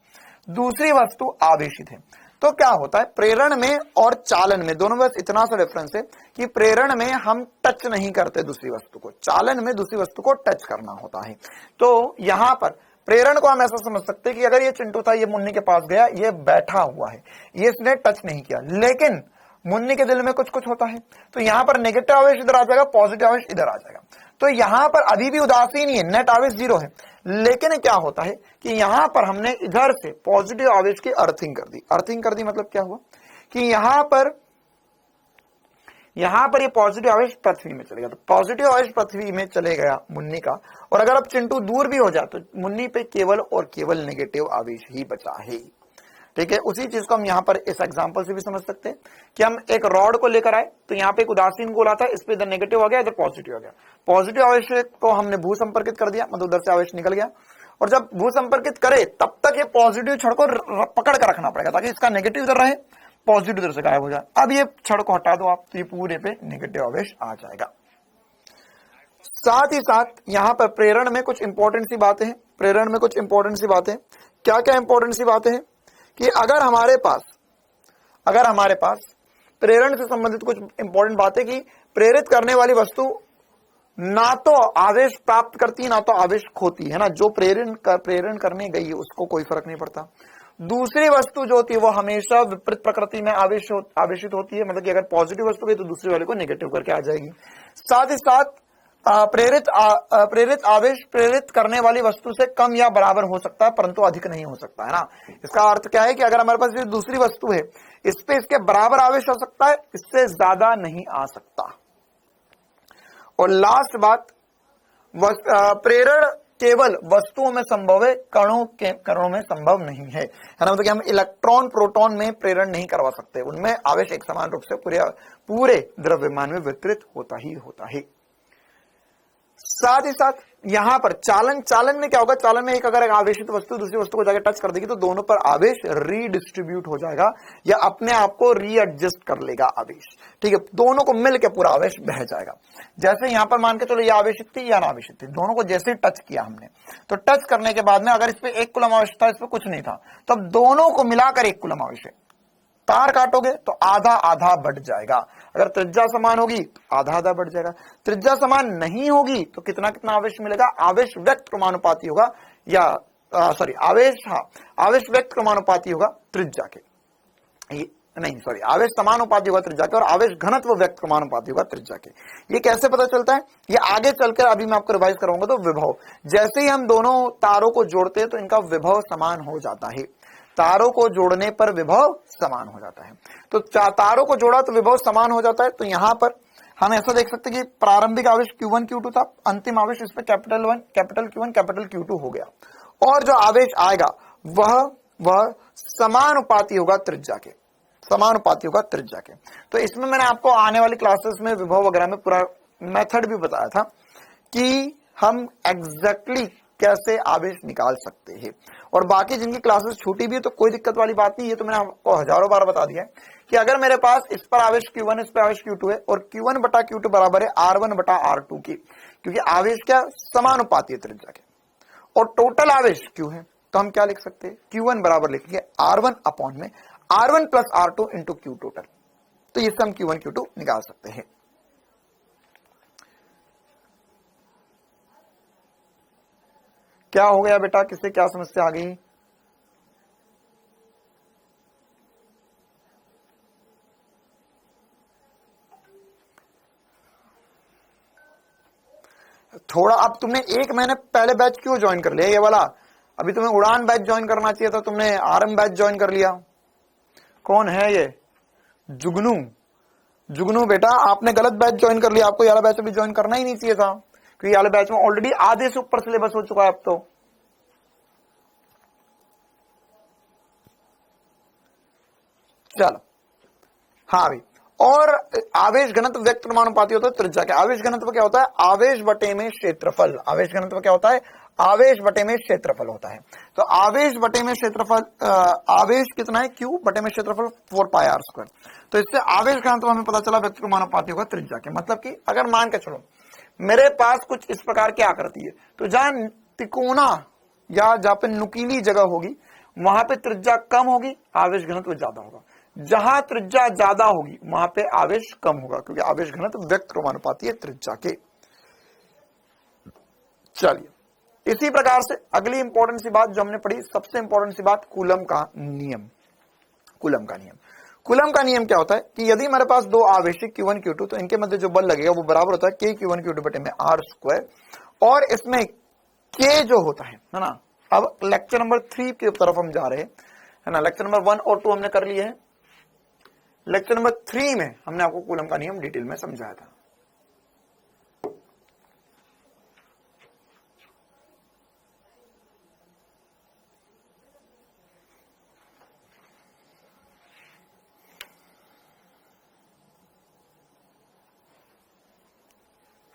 दूसरी वस्तु आवेशित है, तो क्या होता है प्रेरण में और चालन में, दोनों में बस इतना सा डिफरेंस है कि प्रेरण में हम टच नहीं करते दूसरी वस्तु को, चालन में दूसरी वस्तु को टच करना होता है। तो यहां पर प्रेरण को हम ऐसा समझ सकते हैं कि अगर ये चिंटू था, ये मुन्नी के पास गया, ये बैठा हुआ है, ये इसने टच नहीं किया, लेकिन मुन्नी के दिल में कुछ कुछ होता है, तो यहां पर नेगेटिव आवेश इधर आ जाएगा, पॉजिटिव आवेश इधर आ जाएगा। तो यहां पर अभी भी उदासीन ही है, नेट आवेश 0 है, लेकिन क्या होता है कि यहां पर हमने इधर से पॉजिटिव आवेश की अर्थिंग कर दी। अर्थिंग कर दी मतलब क्या हुआ कि यहां पर ये पॉजिटिव आवेश पृथ्वी में चलेगा, तो पॉजिटिव आवेश पृथ्वी में चले गया मुन्नी का, और अगर अब चिंटू दूर भी हो जाए तो मुन्नी पे केवल और केवल नेगेटिव आवेश ही बचा है, ठीक है। उसी चीज को हम यहां पर इस एग्जांपल से भी समझ सकते हैं कि हम एक रॉड को लेकर आए तो यहाँ पे एक उदासीन गोला था, इस पे इधर नेगेटिव हो गया, इधर पॉजिटिव हो गया। पॉजिटिव आवेश को हमने भू संपर्कित कर दिया, मतलब उधर से आवेश निकल गया, और जब भू संपर्कित करे तब तक ये पॉजिटिव छड़ को पकड़ कर रखना पड़ेगा ताकि इसका नेगेटिव इधर रहे, पॉजिटिव इधर से गायब हो जाए। अब ये छड़ को हटा दो आप तो ये पूरे पे नेगेटिव आवेश आ जाएगा। साथ ही साथ यहां पर प्रेरण में कुछ इंपॉर्टेंट सी बातें हैं, प्रेरण में कुछ इंपॉर्टेंट सी बातें, क्या क्या इंपॉर्टेंट सी बातें हैं कि अगर हमारे पास प्रेरण से संबंधित कुछ इंपॉर्टेंट बातें कि प्रेरित करने वाली वस्तु ना तो आवेश प्राप्त करती है ना तो आवेश खोती है ना, जो प्रेरण करने गई है उसको कोई फर्क नहीं पड़ता। दूसरी वस्तु जो होती है वो हमेशा विपरीत प्रकृति में आवेशित होती है, मतलब कि अगर पॉजिटिव वस्तु गई तो दूसरी वाले को नेगेटिव करके आ जाएगी। साथ ही साथ प्रेरित आवेश प्रेरित करने वाली वस्तु से कम या बराबर हो सकता है परंतु अधिक नहीं हो सकता है ना। इसका अर्थ क्या है कि अगर हमारे पास ये दूसरी वस्तु है इस पे इसके बराबर आवेश हो सकता है, इससे ज्यादा नहीं आ सकता। और लास्ट बात, प्रेरण केवल वस्तुओं में संभव है, कणों में संभव नहीं है ना, मतलब कि हम इलेक्ट्रॉन प्रोटॉन में प्रेरण नहीं करवा सकते, उनमें आवेश एक समान रूप से पूरे द्रव्यमान में वितरित होता ही होता है। साथ ही साथ यहां पर चालन में क्या होगा, चालन में एक अगर एक आवेशित वस्तु दूसरी वस्तु को जाकर टच कर देगी तो दोनों पर आवेश रीडिस्ट्रीब्यूट हो जाएगा या अपने आप को रीएडजस्ट कर लेगा आवेश, ठीक है, दोनों को मिलकर पूरा आवेश बह जाएगा। जैसे यहां पर मान के चलो ये आवेशित थी या अनावेशित थी, दोनों को जैसे टच किया हमने, तो टच करने के बाद में अगर इस पे 1 कूलम आवेश था, इस पे कुछ नहीं था, तब दोनों को मिलाकर 1 कूलम आवेश है। तार काटोगे तो आधा आधा बढ़ जाएगा, अगर त्रिज्या समान होगी तो आधा आधा बढ़ जाएगा, त्रिज्या समान नहीं होगी तो कितना कितना आवेश मिलेगा, आवेश व्यक्त क्रमानुपाती होगा या आवेश व्यक्त क्रमानुपाती होगा त्रिज्या के, आवेश समानुपाती होगा त्रिज्या के और आवेश घनत्व व्यक्त क्रमानुपाती होगा त्रिज्या के। ये कैसे पता चलता है, ये आगे चलकर अभी मैं आपको रिवाइज कराऊंगा। तो विभव, जैसे ही हम दोनों तारों को जोड़ते हैं तो इनका विभव समान हो जाता है, तारों को जोड़ने पर विभव समान हो जाता है। तो तारों को जोड़ा तो विभव समान हो जाता है। तो यहां पर हम ऐसा देख सकते हैं कि प्रारंभिक आवेश Q1 Q2 था, अंतिम आवेश इसमें capital 1 capital Q1 capital Q2 हो गया, और जो आवेश आएगा वह समानुपाती होगा त्रिज्या के, समानुपाती होगा त्रिज्या के। तो इसमें मैंने आपको आने वाली क्लासेस में विभव वगैरह में पूरा मेथड भी बताया था कि हम एग्जैक्टली कैसे आवेश निकाल सकते हैं, और बाकी जिनकी क्लासेस छूटी भी है तो कोई दिक्कत वाली बात नहीं, ये तो मैंने आपको हजारों बार बता दिया है कि अगर मेरे पास इस पर आवेश Q1 इस पर आवेश Q2 है और Q1 बटा Q2 बराबर है R1 बटा R2 की, क्योंकि आवेश क्या समानुपाती है त्रिज्या के, और टोटल आवेश Q है, तो हम क्या लिख सकते हैं, Q1 बराबर लिखेंगे R1 अपॉन में R1 plus R2 into Q total. तो इससे हम Q1 Q2 निकाल सकते हैं। क्या हो गया बेटा, किससे क्या समस्या आ गई? थोड़ा अब तुमने 1 महीने पहले बैच क्यों ज्वाइन कर लिया ये वाला, अभी तुम्हें उड़ान बैच ज्वाइन करना चाहिए था, तुमने आरएम बैच ज्वाइन कर लिया। कौन है ये? जुगनू बेटा, आपने गलत बैच ज्वाइन कर लिया, आपको ये वाला बैच अभी ज्वाइन करना ही नहीं चाहिए था, क्योंकि ये वाले बैच में ऑलरेडी आधे से ऊपर सिलेबस हो चुका है अब तो। चलो हाँ भाई, और आवेश घनत्व व्यक्त क्रमानुपाती होता है त्रिज्या के। आवेश घनत्व क्या होता है, आवेश बटे में क्षेत्रफल। आवेश घनत्व क्या होता है, आवेश बटे में क्षेत्रफल होता है। तो आवेश बटे में क्षेत्रफल, आवेश कितना है, Q बटे में क्षेत्रफल 4πr²। तो इससे आवेश घनत्व हमें पता चला व्यक्त क्रमानुपाती होगा त्रिज्या के। मतलब कि अगर मान के चलो मेरे पास कुछ इस प्रकार की आकृति है, तो जहां तिकोना या जहां पे नुकीली जगह होगी वहां पे त्रिज्या कम होगी, आवेश घनत्व ज्यादा होगा। जहां त्रिज्या ज्यादा होगी वहां पे आवेश कम होगा, क्योंकि आवेश घनत्व व्यक्त क्रमानुपाती है त्रिज्या के। चलिए, इसी प्रकार से अगली इंपॉर्टेंट सी बात जो हमने पढ़ी, सबसे इंपॉर्टेंट सी बात, कूलम का नियम। कूलम का नियम, कूलम का नियम क्या होता है कि यदि मेरे पास दो आवेश Q1 Q2, तो इनके मध्य जो बल लगेगा वो बराबर होता है K Q1 Q2 बटे में R², और इसमें K जो होता है ना। अब लेक्चर नंबर 3 की तरफ हम जा रहे हैं, है ना। लेक्चर नंबर 1 और 2 हमने कर लिए हैं, लेक्चर नंबर 3 में हमने आपको कूलम का नियम डिटेल में समझाया था।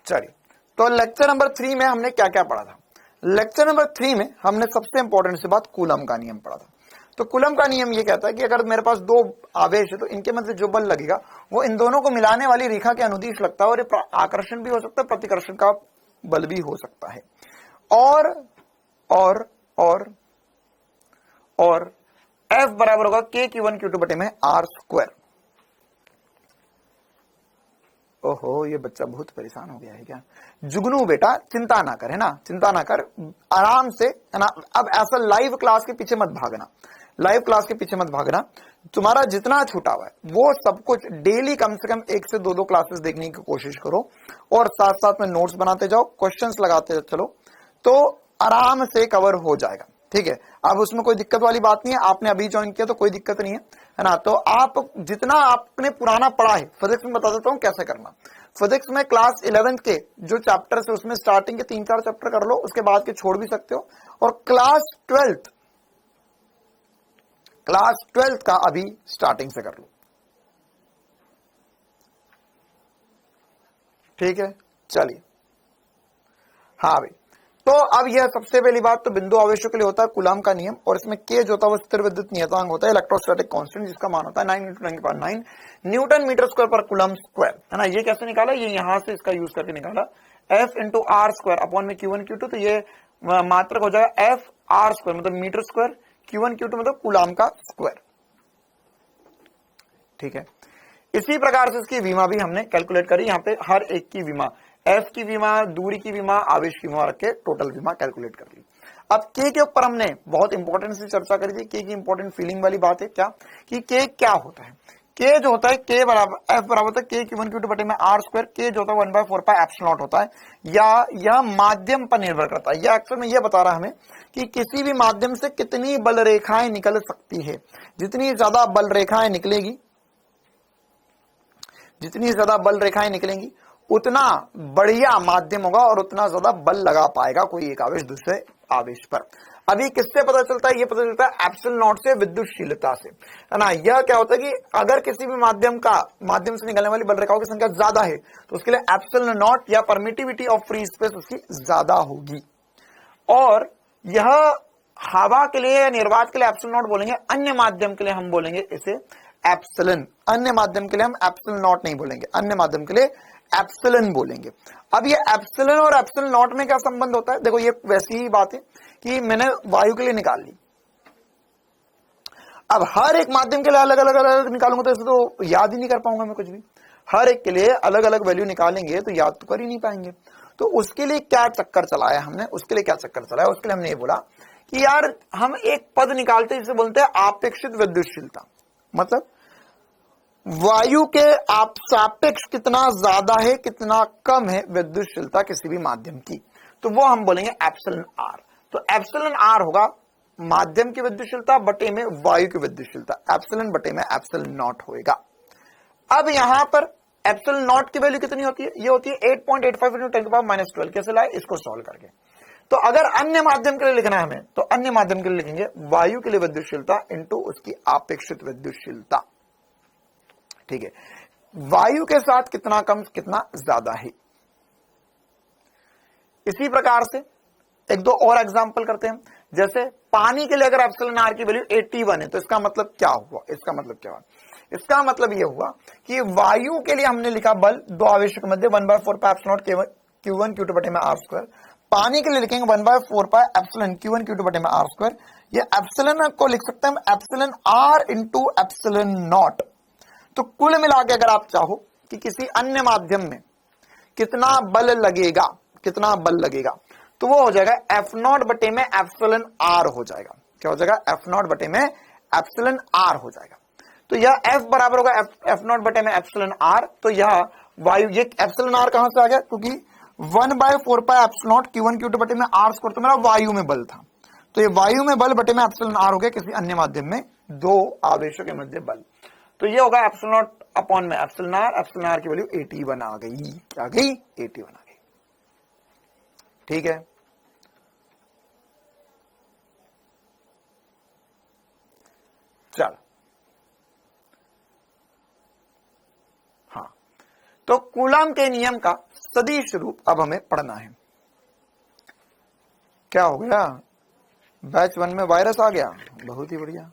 चलिए, तो लेक्चर नंबर 3 में हमने क्या क्या पढ़ा था। लेक्चर नंबर 3 में हमने सबसे इंपॉर्टेंट सी बात कूलम का नियम पढ़ा था। तो कूलम का नियम ये कहता है कि अगर मेरे पास दो आवेश है तो इनके मध्य जो बल लगेगा वो इन दोनों को मिलाने वाली रेखा के अनुदिश लगता है, और ये आकर्षण भी हो सकता है, प्रतिकर्षण का बल भी हो सकता है। और F बराबर होगा K Q1 Q2 बटे में R²। ओहो, ये बच्चा बहुत परेशान हो गया है क्या? जुगनू बेटा चिंता ना कर, है ना, चिंता ना कर, आराम से, है ना। अब ऐसा लाइव क्लास के पीछे मत भागना, लाइव क्लास के पीछे मत भागना। तुम्हारा जितना छूटा हुआ है वो सब कुछ डेली कम से कम 1 से 2 क्लासेस देखने की कोशिश करो, और साथ साथ में नोट्स बनाते जाओ, क्वेश्चंस लगाते चलो, तो आराम से कवर हो जाएगा, ठीक है। अब उसमें कोई दिक्कत वाली बात नहीं है, आपने अभी ज्वाइन किया तो कोई दिक्कत नहीं है ना। तो आप जितना आपने पुराना पढ़ा है, फिजिक्स में बता देता हूं कैसे करना। फिजिक्स में क्लास 11th के जो चैप्टर्स है उसमें स्टार्टिंग के 3-4 चैप्टर कर लो, उसके बाद के छोड़ भी सकते हो, और क्लास 12th का अभी स्टार्टिंग से कर लो, ठीक है। चलिए हाँ भाई, तो अब यह सबसे पहली बात तो बिंदु आवेशों के लिए होता है कूलाम का नियम, और इसमें के जो होता है वो स्थिर विद्युत नियतांक होता है, इलेक्ट्रोस्टैटिक कांस्टेंट, जिसका मान होता है 9 × 10⁹ न्यूटन मीटर स्क्वायर पर कूलम स्क्वायर, है ना। ये कैसे निकाला, ये यहां से इसका यूज करके निकाला, F × R² अपॉन में Q1 Q2, तो ये मात्रक हो जाएगा F R² मतलब मीटर स्क्वायर, Q1 Q2 मतलब कूलाम का स्क्वायर, ठीक है। इसी प्रकार से इसकी विमा भी हमने कैलकुलेट करी, यहाँ पे हर एक की विमा, एफ की विमा, दूरी की विमा, आवेश की विमा रख के टोटल विमा कैलकुलेट कर ली। अब के ऊपर हमने बहुत इंपॉर्टेंट सी चर्चा करी थी, के की इंपॉर्टेंट फीलिंग वाली बात है क्या, कि के क्या होता है। के जो होता है, के बराबर एफ बराबर होता है के Q1 Q2 बटे में R², के जो होता है 1/4 पाई एप्सिलॉन नॉट होता है, या यह माध्यम पर निर्भर करता है। यह अक्सर में यह बता रहा है हमें कि किसी भी माध्यम से कितनी बल रेखाएं निकल सकती है, जितनी ज्यादा बल रेखाएं निकलेगी, जितनी ज्यादा बल रेखाएं निकलेंगी उतना बढ़िया माध्यम होगा और उतना ज्यादा बल लगा पाएगा कोई एक आवेश दूसरे आवेश पर। अभी किससे पता चलता है, ये पता चलता है एप्सिलॉन नॉट से, विद्युतशीलता से, है ना। यह क्या होता है कि अगर किसी भी माध्यम से निकलने वाली बल रेखाओं की संख्या ज्यादा है तो उसके लिए एप्सिलॉन नॉट या परमिटिविटी ऑफ फ्री स्पेस उसकी ज्यादा होगी। और यह हवा के लिए या निर्वात के लिए एप्सिलॉन नॉट बोलेंगे, अन्य माध्यम के लिए हम बोलेंगे इसे एप्सिलॉन। अन्य माध्यम के लिए हम एप्सिलॉन नॉट नहीं बोलेंगे, अन्य माध्यम के लिए एप्सिलॉन बोलेंगे। अब ये एप्सिलॉन और एप्सिलॉन नॉट में क्या संबंध होता है, देखो ये वैसी ही बात है कि मैंने वायु के लिए निकाल ली, अब हर एक माध्यम के लिए अलग अलग निकालूंगा तो ऐसे तो याद ही नहीं कर पाऊंगा मैं कुछ भी। हर एक के लिए अलग अलग वैल्यू निकालेंगे तो याद तो कर ही नहीं पाएंगे। तो उसके लिए क्या चक्कर चलाया हमने, उसके लिए क्या चक्कर चलाया, उसके लिए हमने ये बोला कि यार हम एक पद निकालते हैं जिसे बोलते हैं आपेक्षित विद्युतशीलता, मतलब वायु के आप सापेक्ष कितना ज्यादा है कितना कम है विद्युतशीलता किसी भी माध्यम की, तो वो हम बोलेंगे एप्सिलॉन आर। तो एप्सिलॉन आर होगा माध्यम की विद्युतशीलता बटे में वायु की विद्युतशीलता, एप्सिलॉन बटे में एप्सिलॉन नॉट होएगा। अब यहां पर एप्सिलॉन नॉट की वैल्यू कितनी होती है, ये होती है 8.85 × 10⁻12। कैसे लाए, इसको सॉल्व करके। तो अगर अन्य माध्यम के लिए लिखना है हमें, तो अन्य माध्यम के लिए लिखेंगे वायु के लिए विद्युतशीलता इंटू उसकी आपेक्षित विद्युतशीलता, ठीक है। वायु के साथ कितना कम कितना ज्यादा है। इसी प्रकार से एक दो और एग्जांपल करते हैं, जैसे पानी के लिए अगर एप्सिलॉन आर की वैल्यू 81 है तो इसका मतलब क्या हुआ, इसका मतलब क्या हुआ, इसका मतलब यह हुआ कि वायु के लिए हमने लिखा बल दो आवेशों के मध्य 1/4 pi epsilon not Q1 Q2 बटे में R²। पानी के लिए लिखेंगे 1/4 पाई एप्सिलॉन Q1 Q2 बटे में R²। ये एप्सिलॉन को लिख सकते हैं epsilon R into epsilon naught. तो कुल मिला के अगर आप चाहो कि किसी अन्य माध्यम में कितना बल लगेगा, कितना बल लगेगा, तो वो हो जाएगा F0 बटे में एप्सिलॉन आर हो जाएगा। क्या हो जाएगा, F0 बटे में एप्सिलॉन आर हो जाएगा। तो यह F बराबर होगा F0 बटे में एप्सिलॉन आर। तो यह वायु, ये एप्सिलॉन आर कहां से आ गया, क्योंकि 1/4 pi epsilon not Q1 Q2 बटे में R² तो मेरा वायु में बल था, तो ये वायु में बल बटे में एप्सिलॉन आर हो गया किसी अन्य माध्यम में दो आवेशों के मध्य बल। तो ये होगा एप्सिलॉन नॉट अपॉन में एप्सिलॉन आर की वैल्यू 81 आ गई, क्या गई, 81 आ गई, ठीक है। चलो, हाँ, तो कूलम के नियम का सदिश रूप अब हमें पढ़ना है। क्या हो गया, बैच 1 में वायरस आ गया, बहुत ही बढ़िया।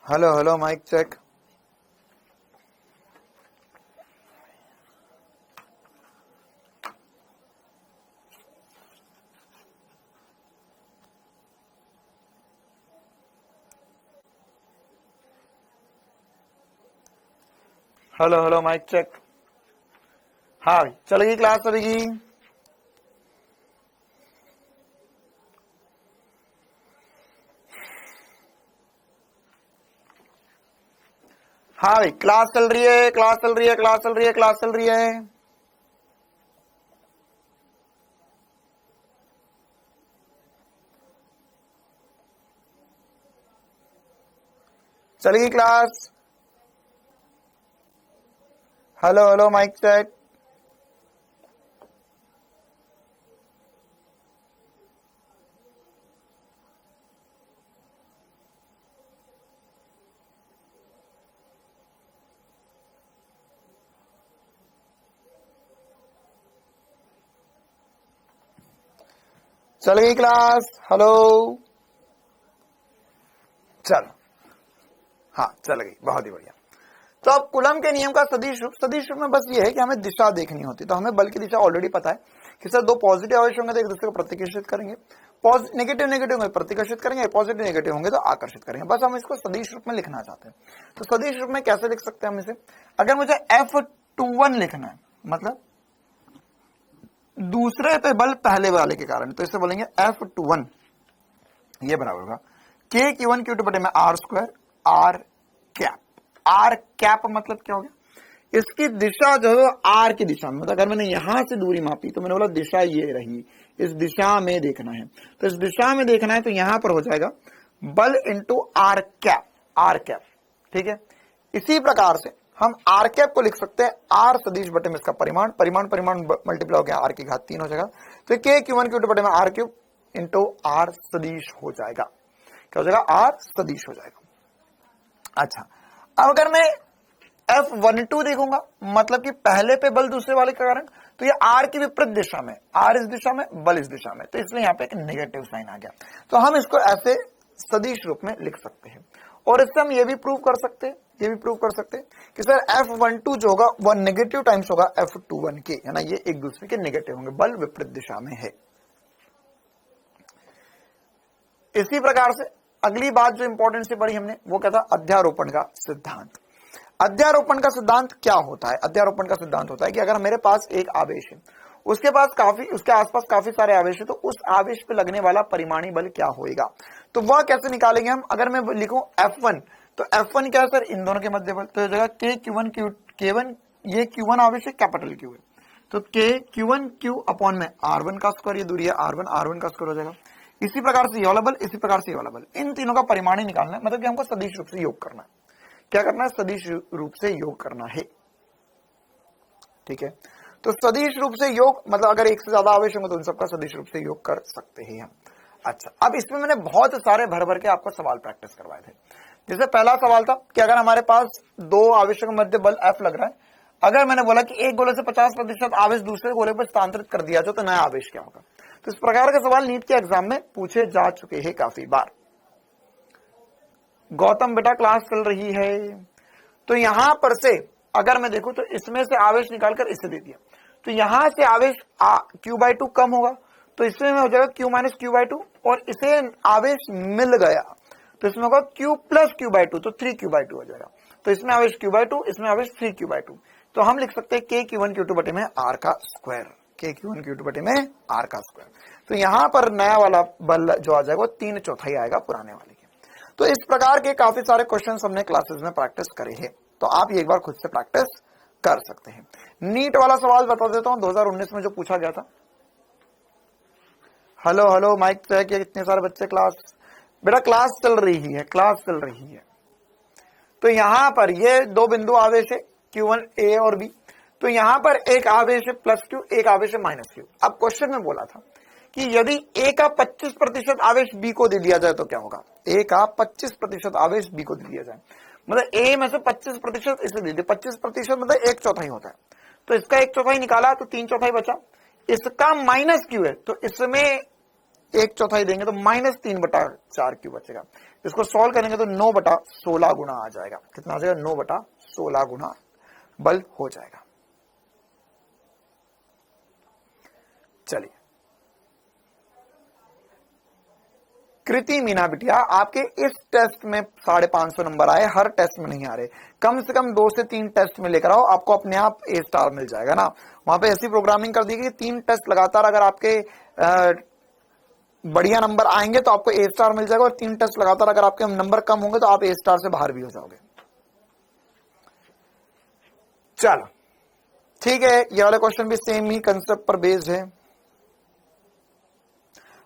Hello hello, mic check. Hello hello, mic check. हाँ, चलेगी क्लास, चलेगी। हाँ भाई, क्लास चल रही है, क्लास चल रही है, क्लास चल रही है, क्लास चल रही है। चलेगी class. Hello hello, mic check. चल गई क्लास? हेलो, चलो, हाँ चल गई, बहुत ही बढ़िया। तो अब कूलम के नियम का सदिश रूप में बस ये है कि हमें दिशा देखनी होती है। तो हमें बल की दिशा ऑलरेडी पता है कि सर दो पॉजिटिव आवेश होंगे तो एक दूसरे को प्रतिकर्षित करेंगे, नेगेटिव होंगे प्रतिकर्षित करेंगे, पॉजिटिव नेगेटिव होंगे तो आकर्षित करेंगे। बस हम इसको सदिश रूप में लिखना चाहते हैं। तो सदिश रूप में कैसे लिख सकते हैं हम इसे? अगर मुझे F21 लिखना है, मतलब दूसरे पे बल पहले वाले के कारण, तो इसे बोलेंगे F21, ये बराबर होगा K Q1 Q2 बटे में R square R cap. R cap मतलब क्या हो गया? इसकी दिशा जो है आर की दिशा में, मतलब अगर मैंने यहां से दूरी मापी तो मैंने बोला दिशा ये रही, इस दिशा में देखना है, तो इस दिशा में देखना है तो यहां पर हो जाएगा बल into R cap, R cap. ठीक है, इसी प्रकार से हम आर कैप को लिख सकते हैं आर सदिश बटे में इसका परिमाण, परिमाण परिमाण मल्टीप्लाई हो गया आर की घात 3 हो जाएगा, तो के Q1 Q2 बटे में आर क्यूब इंटू आर सदिश हो जाएगा। क्या हो जाएगा? आर सदिश हो जाएगा। अच्छा, अब अगर मैं F12 देखूंगा, मतलब कि पहले पे बल दूसरे वाले के कारण, तो ये R की विपरीत दिशा में, R इस दिशा में बल इस दिशा में, तो इसलिए यहाँ पे एक नेगेटिव साइन आ गया। तो हम इसको ऐसे सदिश रूप में लिख सकते हैं। और इससे हम ये भी प्रूव कर सकते हैं, कि सर F12 जो होगा वह नेगेटिव टाइम्स होगा F21 के, है ना, ये एक दूसरे के नेगेटिव होंगे, बल विपरीत दिशा में है। इसी प्रकार से अगली बात जो इंपॉर्टेंट से पढ़ी हमने, वो क्या था? अध्यारोपण का सिद्धांत। अध्यारोपण का सिद्धांत क्या होता है? अध्यारोपण का सिद्धांत होता है कि अगर मेरे पास एक आवेश है, उसके आसपास काफी सारे आवेश है, तो उस आवेश पे लगने वाला परिमाणी बल क्या होगा, तो वह कैसे निकालेंगे हम? अगर मैं लिखूं F1, तो F1 क्या है सर? इन दोनों के मध्य बल, तो जगह K1 ये Q1 आवेश है, कैपिटल Q है, तो Q1 Q अपॉन में R1 का स्क्वायर, ये दूरी है R1 का स्क्वायर हो जाएगा। इसी प्रकार से ये वाला बल, इसी प्रकार से ये वाला बल, इन तीनों का परिमाणी निकालना है, मतलब कि हमको सदिश रूप से योग करना है। क्या करना है? सदिश रूप से योग करना है। ठीक है, तो सदिश रूप से योग मतलब अगर एक से ज्यादा आवेश होंगे तो उन सबका सदिश रूप से योग कर सकते हैं हम। अच्छा, अब इसमें मैंने बहुत सारे भर के आपको सवाल प्रैक्टिस करवाए थे। जैसे पहला सवाल था कि अगर हमारे पास दो आवेशों के मध्य बल F लग रहा है, अगर मैंने बोला कि एक गोले से 50% आवेश दूसरे गोले पर स्थानांतरित कर दिया जाए तो नया आवेश क्या होगा? तो इस प्रकार के सवाल नीट के एग्जाम में पूछे जा चुके हैं काफी बार। गौतम बेटा क्लास चल रही है, तो यहां पर से अगर मैं देखूं तो इसमें से आवेश निकालकर इसे दे दिया, तो यहां से आवेश Q/2 कम होगा, तो इसमें हो जाएगा Q - Q/2, और इसे आवेश मिल गया तो इसमें होगा Q + Q/2, तो 3Q/2 हो जाएगा। तो इसमें आवेश Q/2, इसमें आवेश 3Q/2, तो हम लिख सकते हैं K Q1 Q2 बटे में R का स्क्वायर, K Q1 Q2 बटे में R का स्क्वायर। तो यहां पर नया वाला बल जो आ जाएगा वो 3/4 आएगा पुराने वाले के। तो इस प्रकार के काफी सारे क्वेश्चंस हमने क्लासेस में प्रैक्टिस करे हैं, तो आप ये एक बार खुद से प्रैक्टिस कर सकते हैं। नीट वाला सवाल बता देता हूं 2019 में जो पूछा गया था। हेलो माइक चेक किया, कितने सारे बच्चे क्लास? बेटा क्लास चल रही है। तो यहां पर ये दो बिंदु आवेश है Q1 A और B, तो यहां पर एक आवेश है +Q, एक आवेश है -Q। अब क्वेश्चन में बोला था कि यदि A का 25% आवेश B को दे दिया जाए तो क्या होगा? A का 25% आवेश B को दे दिया जाए, मतलब A में से 25% इसे दे दिया, 25% मतलब 1/4 होता है, तो इसका 1/4 निकाला तो 3/4 बचा, इसका -Q है तो इसमें 1/4 देंगे तो -3/4Q बचेगा। इसको सॉल्व करेंगे तो 9/16 गुना आ जाएगा। कितना आ जाएगा? 9/16 गुना बल हो जाएगा। चलिए, कृति मीना बिटिया, आपके इस टेस्ट में 550 नंबर आए, हर टेस्ट में नहीं आ रहे, कम से कम 2 से 3 टेस्ट में लेकर आओ, आपको अपने आप A* मिल जाएगा ना। वहां पे ऐसी प्रोग्रामिंग कर दी कि 3 टेस्ट लगातार अगर आपके बढ़िया नंबर आएंगे तो आपको A* मिल जाएगा, और 3 टेस्ट लगातार अगर आपके नंबर कम होंगे तो आप A* से बाहर भी हो जाओगे। चलो ठीक है, ये वाले क्वेश्चन भी सेम ही कंसेप्ट पर बेस्ड है।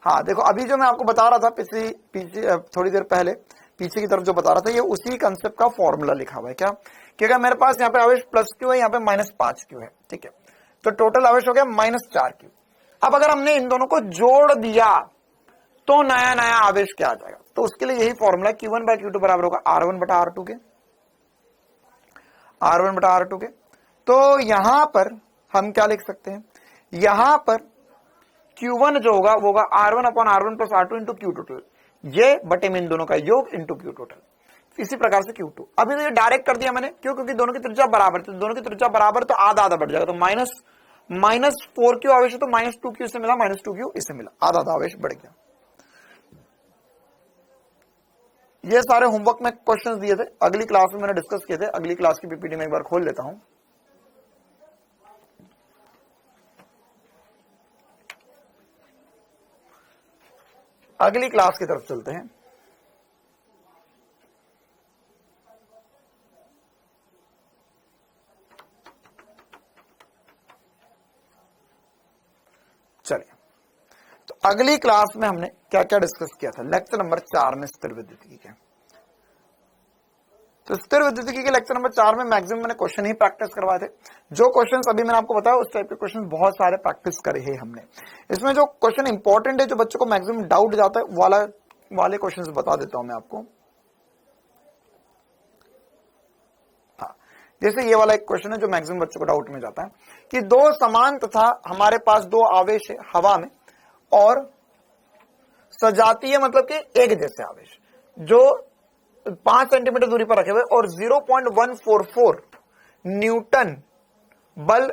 हाँ देखो, अभी जो मैं आपको बता रहा था पीछे थोड़ी देर पहले पीछे की तरफ जो बता रहा था, ये उसी कंसेप्ट का फॉर्मूला लिखा हुआ है। क्या? कि अगर मेरे पास यहाँ पे आवेश +Q है, यहाँ पे -5Q है, ठीक है, तो टोटल आवेश हो गया -4Q। अब अगर हमने इन दोनों को जोड़ दिया तो नया आवेश क्या आ जाएगा? तो उसके लिए यही फॉर्मूला Q1/Q2 बराबर होगा R1/R2 के। तो यहां पर हम क्या लिख सकते हैं? यहां पर Q1 जो होगा वो होगा R1 upon R1 plus R2 into Q total, ये बटे में इन दोनों का योग इंटू Q टोटल। इसी प्रकार से Q2 अभी तो ये डायरेक्ट कर दिया मैंने, क्यों? क्योंकि दोनों की त्रिज्या बराबर, तो दोनों की त्रिज्या बराबर तो आधा आधा बढ़ जाएगा, तो माइनस 4Q आवेश है तो माइनस 2Q इससे मिला, माइनस 2Q इससे मिला, आधा आधा आवेश बढ़ गया। ये सारे होमवर्क में क्वेश्चंस दिए थे, अगली क्लास में मैंने डिस्कस किए थे, अगली क्लास की पीपीटी में एक बार खोल लेता हूं। अगली क्लास की तरफ चलते हैं। चलिए, तो अगली क्लास में हमने क्या क्या डिस्कस किया था? लेक्चर नंबर 4 में स्थिर विद्युतिकी के, तो स्थिर विद्युतिकी के लेक्चर नंबर 4 में मैक्सिमम मैंने क्वेश्चन ही प्रैक्टिस करवाए थे। जो क्वेश्चंस अभी मैंने आपको बताया उस टाइप के क्वेश्चन बहुत सारे प्रैक्टिस करे हैं हमने। इसमें जो क्वेश्चन इंपॉर्टेंट है, जो बच्चों को मैक्सिमम डाउट जाता है, वाले क्वेश्चंस बता देता हूं मैं आपको। हाँ, जैसे ये वाला एक क्वेश्चन है जो मैक्सिमम बच्चों को डाउट में जाता है कि दो समान तथा हमारे पास दो आवेश है हवा में और सजातीय मतलब कि एक जैसे आवेश जो 5 सेंटीमीटर दूरी पर रखे हुए और 0.144 न्यूटन बल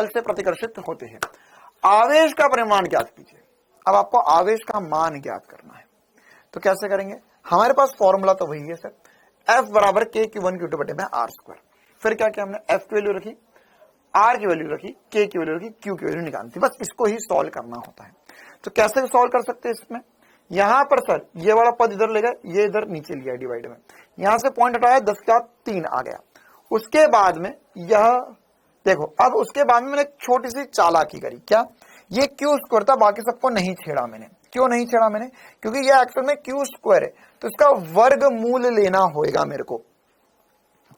से प्रतिकर्षित होते हैं। आवेश का परिमाण ज्ञात कीजिए। अब आपको आवेश का मान ज्ञात करना है, तो कैसे करेंगे? हमारे पास फॉर्मूला तो वही है सर, F बराबर K Q1 Q2 बटे में R स्क्वायर। फिर क्या किया हमने? F की वैल्यू रखी, R की वैल्यू रखी, K की वैल्यू रखी, Q की वैल्यू निकालनी थी, बस इसको ही सॉल्व करना होता है। तो कैसे सॉल्व कर सकते हैं इसमें? यहां पर सर ये वाला पद इधर ले गए, ये इधर नीचे लिया डिवाइड में, यहां से पॉइंट हटाया 10⁻³ आ गया। उसके बाद में यह देखो, अब उसके बाद में मैंने एक छोटी सी चालाकी करी। क्या? ये Q स्क्वायर था, बाकी सबको नहीं छेड़ा मैंने। क्यों नहीं छेड़ा मैंने? क्योंकि ये एक्चुअल में Q स्क्वायर है, तो इसका वर्गमूल लेना होगा मेरे को।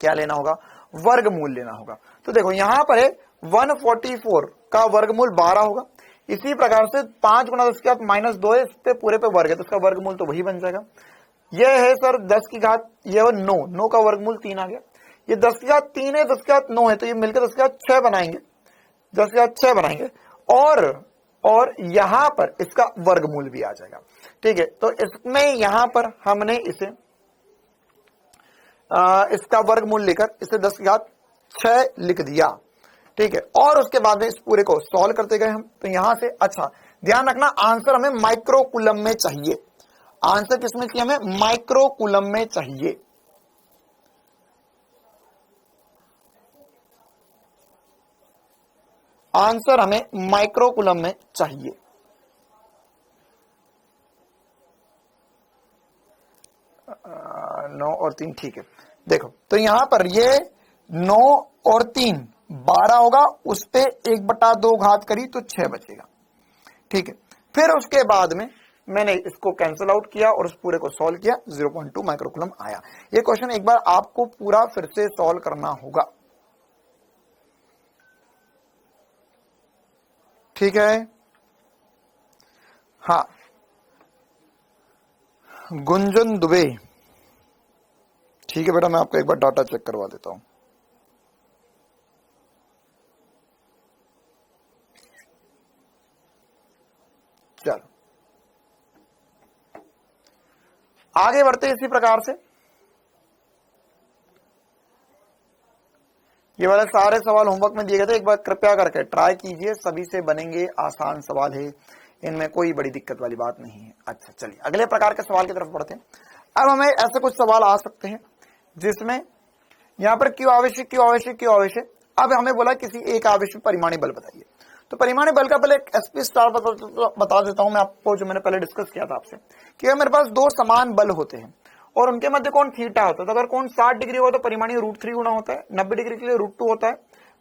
क्या लेना होगा? वर्गमूल लेना होगा। तो देखो यहां पर है 144 का वर्गमूल 12 होगा। इसी प्रकार से 5 गुना 10⁻² है, इस पे पूरे पे वर्ग है, तो इसका वर्गमूल तो वही बन जाएगा। यह है सर 10 की घात, ये 9 का वर्गमूल 3 आ गया। ये 10 की घात 3 है, 10 की घात 9 है, तो ये मिलकर 10 की घात 6 बनाएंगे, 10 की घात 6 बनाएंगे और यहां पर इसका वर्गमूल भी आ जाएगा। ठीक है, तो इसमें यहां पर हमने इसे इसका वर्गमूल लेकर इसे 10 की घात 6 लिख दिया। ठीक है, और उसके बाद में इस पूरे को सॉल्व करते गए हम। तो यहां से अच्छा ध्यान रखना, आंसर हमें माइक्रो कूलम में चाहिए। आंसर किसमें चाहिए? हमें माइक्रो कूलम में चाहिए। आंसर हमें माइक्रो कूलम में चाहिए। 9 और 3 ठीक है। देखो तो यहां पर ये 9 और 3 12 होगा, उस पे 1/2 घात करी तो 6 बचेगा। ठीक है, फिर उसके बाद में मैंने इसको कैंसिल आउट किया और उस पूरे को सॉल्व किया, 0.2 माइक्रोकूलम आया। ये क्वेश्चन एक बार आपको पूरा फिर से सॉल्व करना होगा। ठीक है, हाँ, गुंजन दुबे, ठीक है बेटा, मैं आपको एक बार डाटा चेक करवा देता हूं। चलो आगे बढ़ते इसी प्रकार से। ये वाले सारे सवाल होमवर्क में दिए गए थे, एक बार कृपया करके ट्राई कीजिए, सभी से बनेंगे, आसान सवाल है, इनमें कोई बड़ी दिक्कत वाली बात नहीं है। अच्छा चलिए अगले प्रकार के सवाल की तरफ बढ़ते हैं। अब हमें ऐसे कुछ सवाल आ सकते हैं जिसमें यहां पर क्यों आवश्यक, क्यों आवश्यक, क्यों आवश्यक। अब हमें बोला किसी एक आवेश में परिमाणी बल बताइए, तो परिमाणी बल का पहले एक SP स्टार बता देता हूं मैं आपको, जो मैंने पहले डिस्कस किया था आपसे, कि मेरे पास दो समान बल होते हैं और उनके मध्य कोण थीटा होता है। तो अगर कोण 60 डिग्री हो तो परिमाणी √3 गुना होता है, 90 डिग्री के लिए √2 होता है,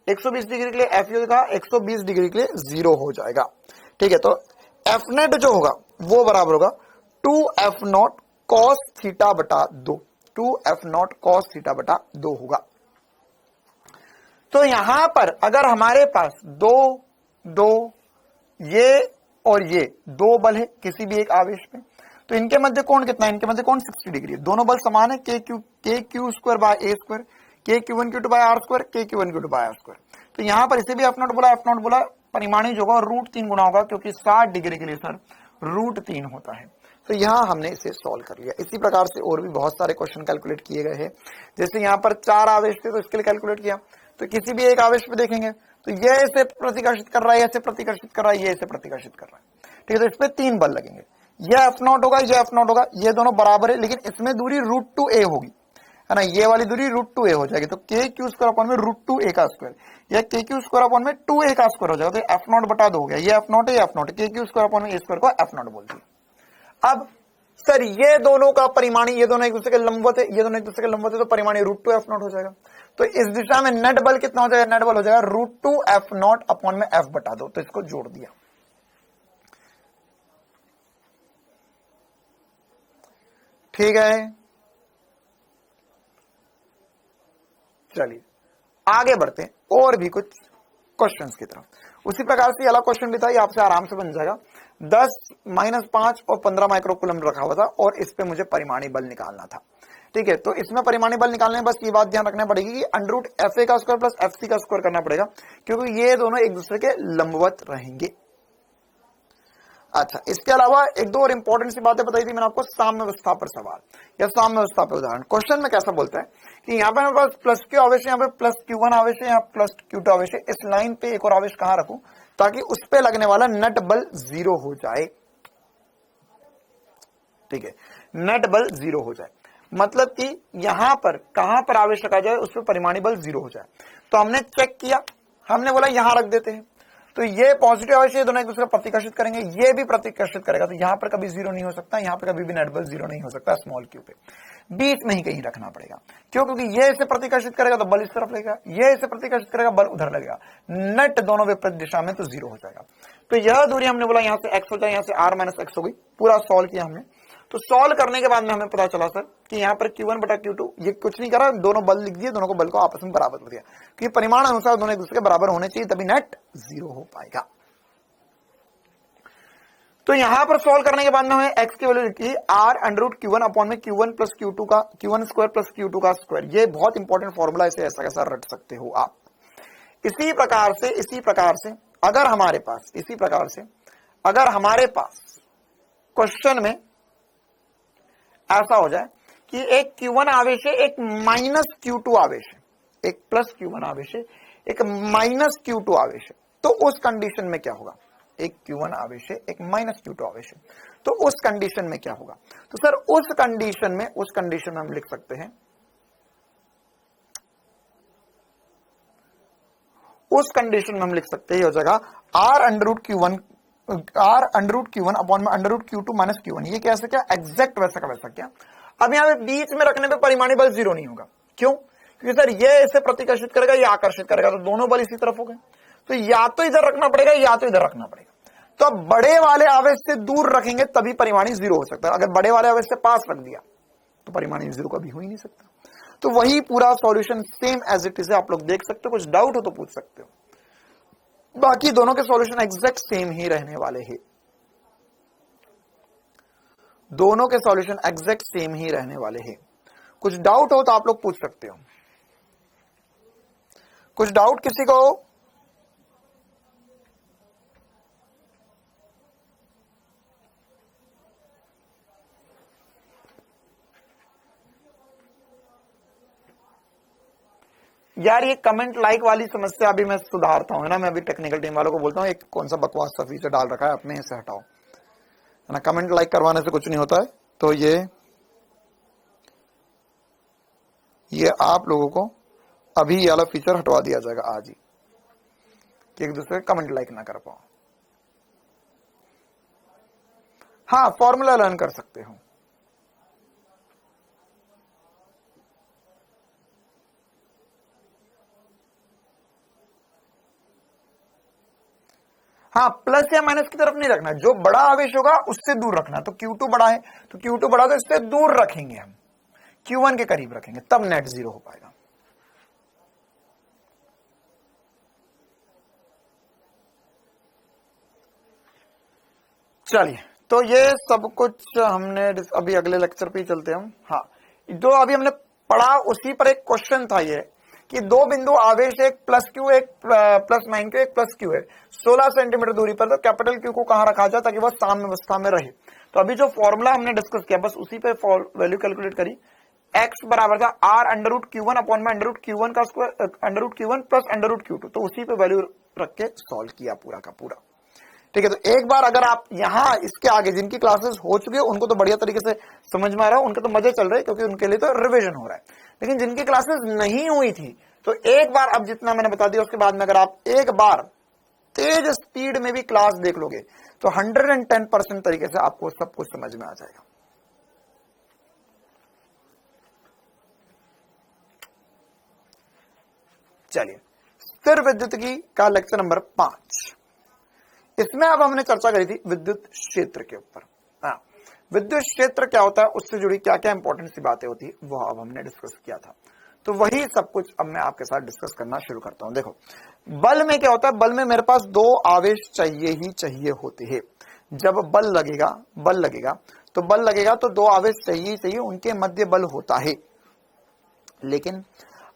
120 डिग्री के लिए FU का 120 डिग्री के लिए 0 हो जाएगा। ठीक है, तो F नेट जो होगा वो बराबर होगा 2F0 cos थीटा बटा 2, 2F0 cos थीटा बटा 2 होगा। तो यहां पर अगर हमारे पास दो ये और ये दो बल है किसी भी एक आवेश में, तो इनके मध्य कोण कितना है? इनके मध्य कोण 60 डिग्री है। दोनों बल समान है, KQ square by A square, KQ1 Q2 by R square, KQ1 Q2 by R square. तो यहां पर इसे भी F0 बोला, F0 बोला, परिमाणी जो होगा √3 गुना होगा, क्योंकि 60 डिग्री के लिए सर √3 होता है। तो यहां हमने इसे सॉल्व कर लिया। इसी प्रकार से और भी बहुत सारे क्वेश्चन कैलकुलेट किए गए हैं। जैसे यहाँ पर 4 आवेश थे तो इसके लिए कैलकुलेट किया, तो किसी भी एक आवेश पे देखेंगे तो ये ऐसे प्रतिकर्षित कर रहा है, ऐसे प्रतिकर्षित कर रहा है, ये ऐसे प्रतिकर्षित कर रहा है, ठीक है। तो इस पे 3 बल लगेंगे, ये F0 होगा, ये F0 होगा, ये दोनों बराबर है, लेकिन इसमें दूरी √2a होगी, है ना। ये वाली दूरी √2a हो जाएगी, तो k² अपॉन में √2a का स्क्वायर, या k² अपॉन में 2a का स्क्वायर हो जाएगा। तो F0 बटा 2 हो गया, ये F0 है, ये F0 है, k² अपॉन में a स्क्वायर को F0 बोल दिया। अब सर ये दोनों का परिमाणी, ये दोनों एक दूसरे के लंबवत है, ये दोनों एक दूसरे के लंबवत है, तो परिमाणी √2 F0 हो जाएगा। तो इस दिशा में नेट बल कितना हो जाएगा, नेट बल हो जाएगा √2 F0 अपॉन में F बटा 2। तो इसको जोड़ दिया, ठीक है। चलिए आगे बढ़ते हैं और भी कुछ क्वेश्चंस की तरफ। उसी प्रकार से वाला क्वेश्चन भी था, ये आपसे आराम से बन जाएगा। 10 - 5 और 15 माइक्रोकूलम रखा हुआ था और इस पे मुझे परिमाणी बल निकालना था, ठीक है। तो इसमें परिमाणी बल निकालने में बस ये बात ध्यान रखना पड़ेगी कि √FA का स्क्वायर प्लस FC का स्क्वायर करना पड़ेगा, क्योंकि ये दोनों एक दूसरे के लंबवत रहेंगे। अच्छा, इसके अलावा एक दो और इंपॉर्टेंट सी बातें बताई थी मैंने आपको, साम्यावस्था पर सवाल या साम्यावस्था पर उदाहरण। क्वेश्चन में कैसा बोलता है कि यहाँ पे हमारे पास +Q आवेश है, यहाँ पे +Q1 आवेश है, यहाँ +Q2 आवेश है। इस लाइन पे एक और आवेश कहां रखूं ताकि उस पे लगने वाला नेट बल 0 हो जाए, ठीक है, नेट बल 0 हो जाए। मतलब कि यहां पर कहां पर आवेश रखा जाए उस पर परिमाणी बल 0 हो जाए। तो हमने चेक किया, हमने बोला यहां रख देते हैं, तो ये पॉजिटिव आवेश दोनों एक दूसरे को प्रतिकर्षित करेंगे, ये भी प्रतिकर्षित करेगा, तो यहां पर कभी 0 नहीं हो सकता, यहां पर कभी भी नेट बल 0 नहीं हो सकता स्मॉल q पे। बीच में ही कहीं रखना पड़ेगा, क्यों, क्योंकि ये इसे प्रतिकर्षित करेगा तो बल इस तरफ लगेगा, ये इसे प्रतिकर्षित करेगा बल उधर लगेगा, नेट दोनों विपरीत दिशा में, तो 0 हो जाएगा। तो यह दूरी हमने बोला यहां से x हो जाए, यहां से r - x हो गई। पूरा सॉल्व किया हमने। तो सॉल्व करने के बाद में हमें पता चला सर कि यहाँ पर Q1 बटा Q2, ये कुछ नहीं करा, दोनों बल लिख दिए, दोनों को बल को आपस में बराबर कर दिया, क्योंकि परिमाण अनुसार दोनों एक दूसरे के बराबर होने चाहिए, तभी नेट 0 हो पाएगा। तो यहां पर सॉल्व करने के बाद में हमें x की वैल्यू लिखी r√Q1 अपॉन में Q1 प्लस Q2 का Q1 स्क्वायर प्लस Q2 का स्क्वायर। ये बहुत इंपॉर्टेंट फॉर्मूला, इसे ऐसा कैसा रट सकते हो आप। इसी प्रकार से अगर हमारे पास क्वेश्चन में ऐसा हो जाए कि एक Q1 आवेश है, एक -Q2 आवेश है, एक +Q1 आवेश है, एक -Q2 आवेश है, तो उस कंडीशन में क्या होगा, एक Q1 आवेश है, एक -Q2 आवेश है, तो उस कंडीशन में क्या होगा। तो सर उस कंडीशन में हम लिख सकते हैं, ये हो जाएगा r√Q1 अपॉन में √Q2 - Q1। ये कैसे, क्या एग्जैक्ट वैसा का वैसा क्या। अब यहां पे बीच में रखने पे परिमाणी बल 0 नहीं होगा, क्यों, क्योंकि सर ये इसे प्रतिकर्षित करेगा, ये आकर्षित करेगा, तो दोनों बल इसी तरफ हो गए, तो या तो इधर रखना पड़ेगा या तो इधर रखना पड़ेगा। तो अब बड़े वाले आवेश से दूर रखेंगे तभी परिमाणी 0 हो सकता है, अगर बड़े वाले आवेश से पास रख दिया तो परिमाणी 0 कभी हो ही नहीं सकता। तो वही पूरा solution same as it is है, आप लोग देख सकते हो, कुछ डाउट हो तो पूछ सकते हो। बाकी दोनों के सॉल्यूशन एग्जैक्ट सेम ही रहने वाले हैं, दोनों के सॉल्यूशन एग्जैक्ट सेम ही रहने वाले हैं। कुछ डाउट हो तो आप लोग पूछ सकते हो। कुछ डाउट किसी को? यार ये कमेंट लाइक वाली समस्या अभी मैं सुधारता हूं, है ना। मैं अभी टेक्निकल टीम वालों को बोलता हूं एक कौन सा बकवास सा फीचर डाल रखा है आपने, इसे हटाओ, है ना। कमेंट लाइक करवाने से कुछ नहीं होता है, तो ये आप लोगों को अभी ये वाला फीचर हटवा दिया जाएगा आज ही, कि एक दूसरे कमेंट लाइक ना कर पाओ। हाँ, फॉर्मूला लर्न कर सकते हो। हाँ, प्लस या माइनस की तरफ नहीं रखना, जो बड़ा आवेश होगा उससे दूर रखना। तो Q2 बड़ा है, तो Q2 बड़ा, तो इससे दूर रखेंगे हम, Q1 के करीब रखेंगे, तब नेट 0 हो पाएगा। चलिए, तो ये सब कुछ हमने अभी अगले लेक्चर पे ही चलते हैं हम। हाँ, जो अभी हमने पढ़ा उसी पर एक क्वेश्चन था ये, कि दो बिंदु आवेश, एक प्लस क्यू, एक प्लस 9 क्यू, एक प्लस क्यू है 16 सेंटीमीटर दूरी पर, तो कैपिटल क्यू को कहां रखा जाए ताकि वह साम्य अवस्था में रहे। तो अभी जो फॉर्मूला हमने डिस्कस किया बस उसी पे वैल्यू कैलकुलेट करी। x बराबर था r under root Q1 upon में अंडर रूट Q1 का square under root Q1 plus under root Q2, तो उसी पे वैल्यू रख के सॉल्व किया पूरा का पूरा। ठीक है, तो एक बार अगर आप यहां इसके आगे जिनकी क्लासेस हो चुकी है उनको तो बढ़िया तरीके से समझ में आ रहा है, उनके तो मजे चल रहे हैं क्योंकि उनके लिए तो रिवीजन हो रहा है। लेकिन जिनकी क्लासेस नहीं हुई थी तो एक बार अब जितना मैंने बता दिया उसके बाद में अगर आप एक बार तेज स्पीड में भी क्लास देख लोगे तो 110% तरीके से आपको सब कुछ समझ में आ जाएगा। चलिए, स्थिर विद्युत की का लेक्चर नंबर 5, इसमें अब हमने चर्चा करी थी विद्युत क्षेत्र के ऊपर। विद्युत क्षेत्र क्या होता है, उससे जुड़ी क्या क्या इंपॉर्टेंट सी बातें होती है वह अब हमने डिस्कस किया था। तो वही सब कुछ अब मैं आपके साथ डिस्कस करना शुरू करता हूं। देखो, बल में क्या होता है, बल में मेरे पास दो आवेश चाहिए ही चाहिए होते हैं। जब बल लगेगा तो दो आवेश चाहिए ही चाहिए, उनके मध्य बल होता है। लेकिन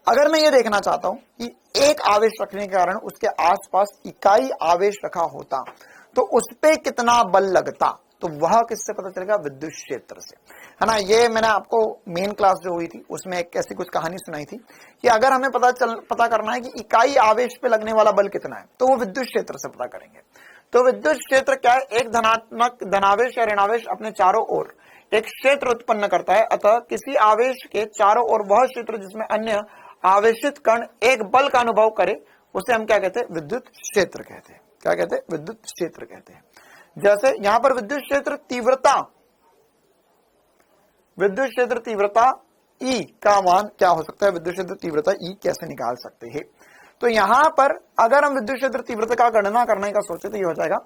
अगर मैं ये देखना चाहता हूं कि एक आवेश रखने के कारण उसके आसपास इकाई आवेश रखा होता तो उस पे कितना बल लगता, तो वह किससे पता चलेगा, विद्युत क्षेत्र से, है ना। ये मैंने आपको मेन क्लास जो हुई थी उसमें एक ऐसी कुछ कहानी सुनाई थी कि अगर हमें पता करना है कि इकाई आवेश पे लगने वाला बल कितना है तो वो विद्युत क्षेत्र से पता करेंगे। तो विद्युत क्षेत्र क्या है, एक धनात्मक धनावेश या ऋणावेश अपने चारों ओर एक क्षेत्र उत्पन्न करता है। अतः किसी आवेश के चारों ओर वह क्षेत्र जिसमें अन्य आवेशित कण एक बल का अनुभव करे उसे हम क्या कहते हैं, विद्युत क्षेत्र कहते हैं। क्या कहते हैं, विद्युत क्षेत्र कहते हैं। जैसे यहां पर विद्युत क्षेत्र तीव्रता E का मान क्या हो सकता है, विद्युत क्षेत्र तीव्रता E कैसे निकाल सकते हैं। तो यहां पर अगर हम विद्युत क्षेत्र तीव्रता का गणना करने का सोचे तो ये हो जाएगा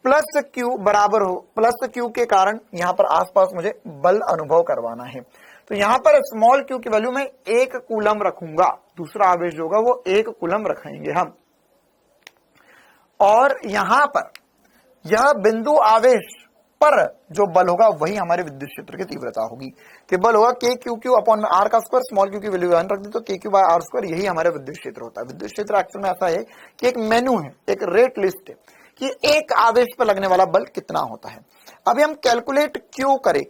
प्लस क्यू बराबर हो, प्लस क्यू के कारण यहां पर आसपास मुझे बल अनुभव करवाना है। तो यहां पर स्मॉल क्यू की वैल्यू में 1 कूलम रखूंगा, दूसरा आवेश जो होगा वो 1 कूलम रखेंगे हम। और यहां पर यह बिंदु आवेश पर जो बल होगा वही हमारे विद्युत क्षेत्र की तीव्रता होगी। कि बल होगा के क्यू क्यू अपॉन में आर का स्क्वायर, स्मॉल क्यू की वैल्यू 1 रख दी तो के क्यू बाय आर स्क्वायर, यही हमारा विद्युत क्षेत्र होता है। विद्युत क्षेत्र एक्चुअल में ऐसा है कि एक मेनू है, एक रेट लिस्ट है कि एक आवेश पर लगने वाला बल कितना होता है। अभी हम कैलकुलेट क्यों करें,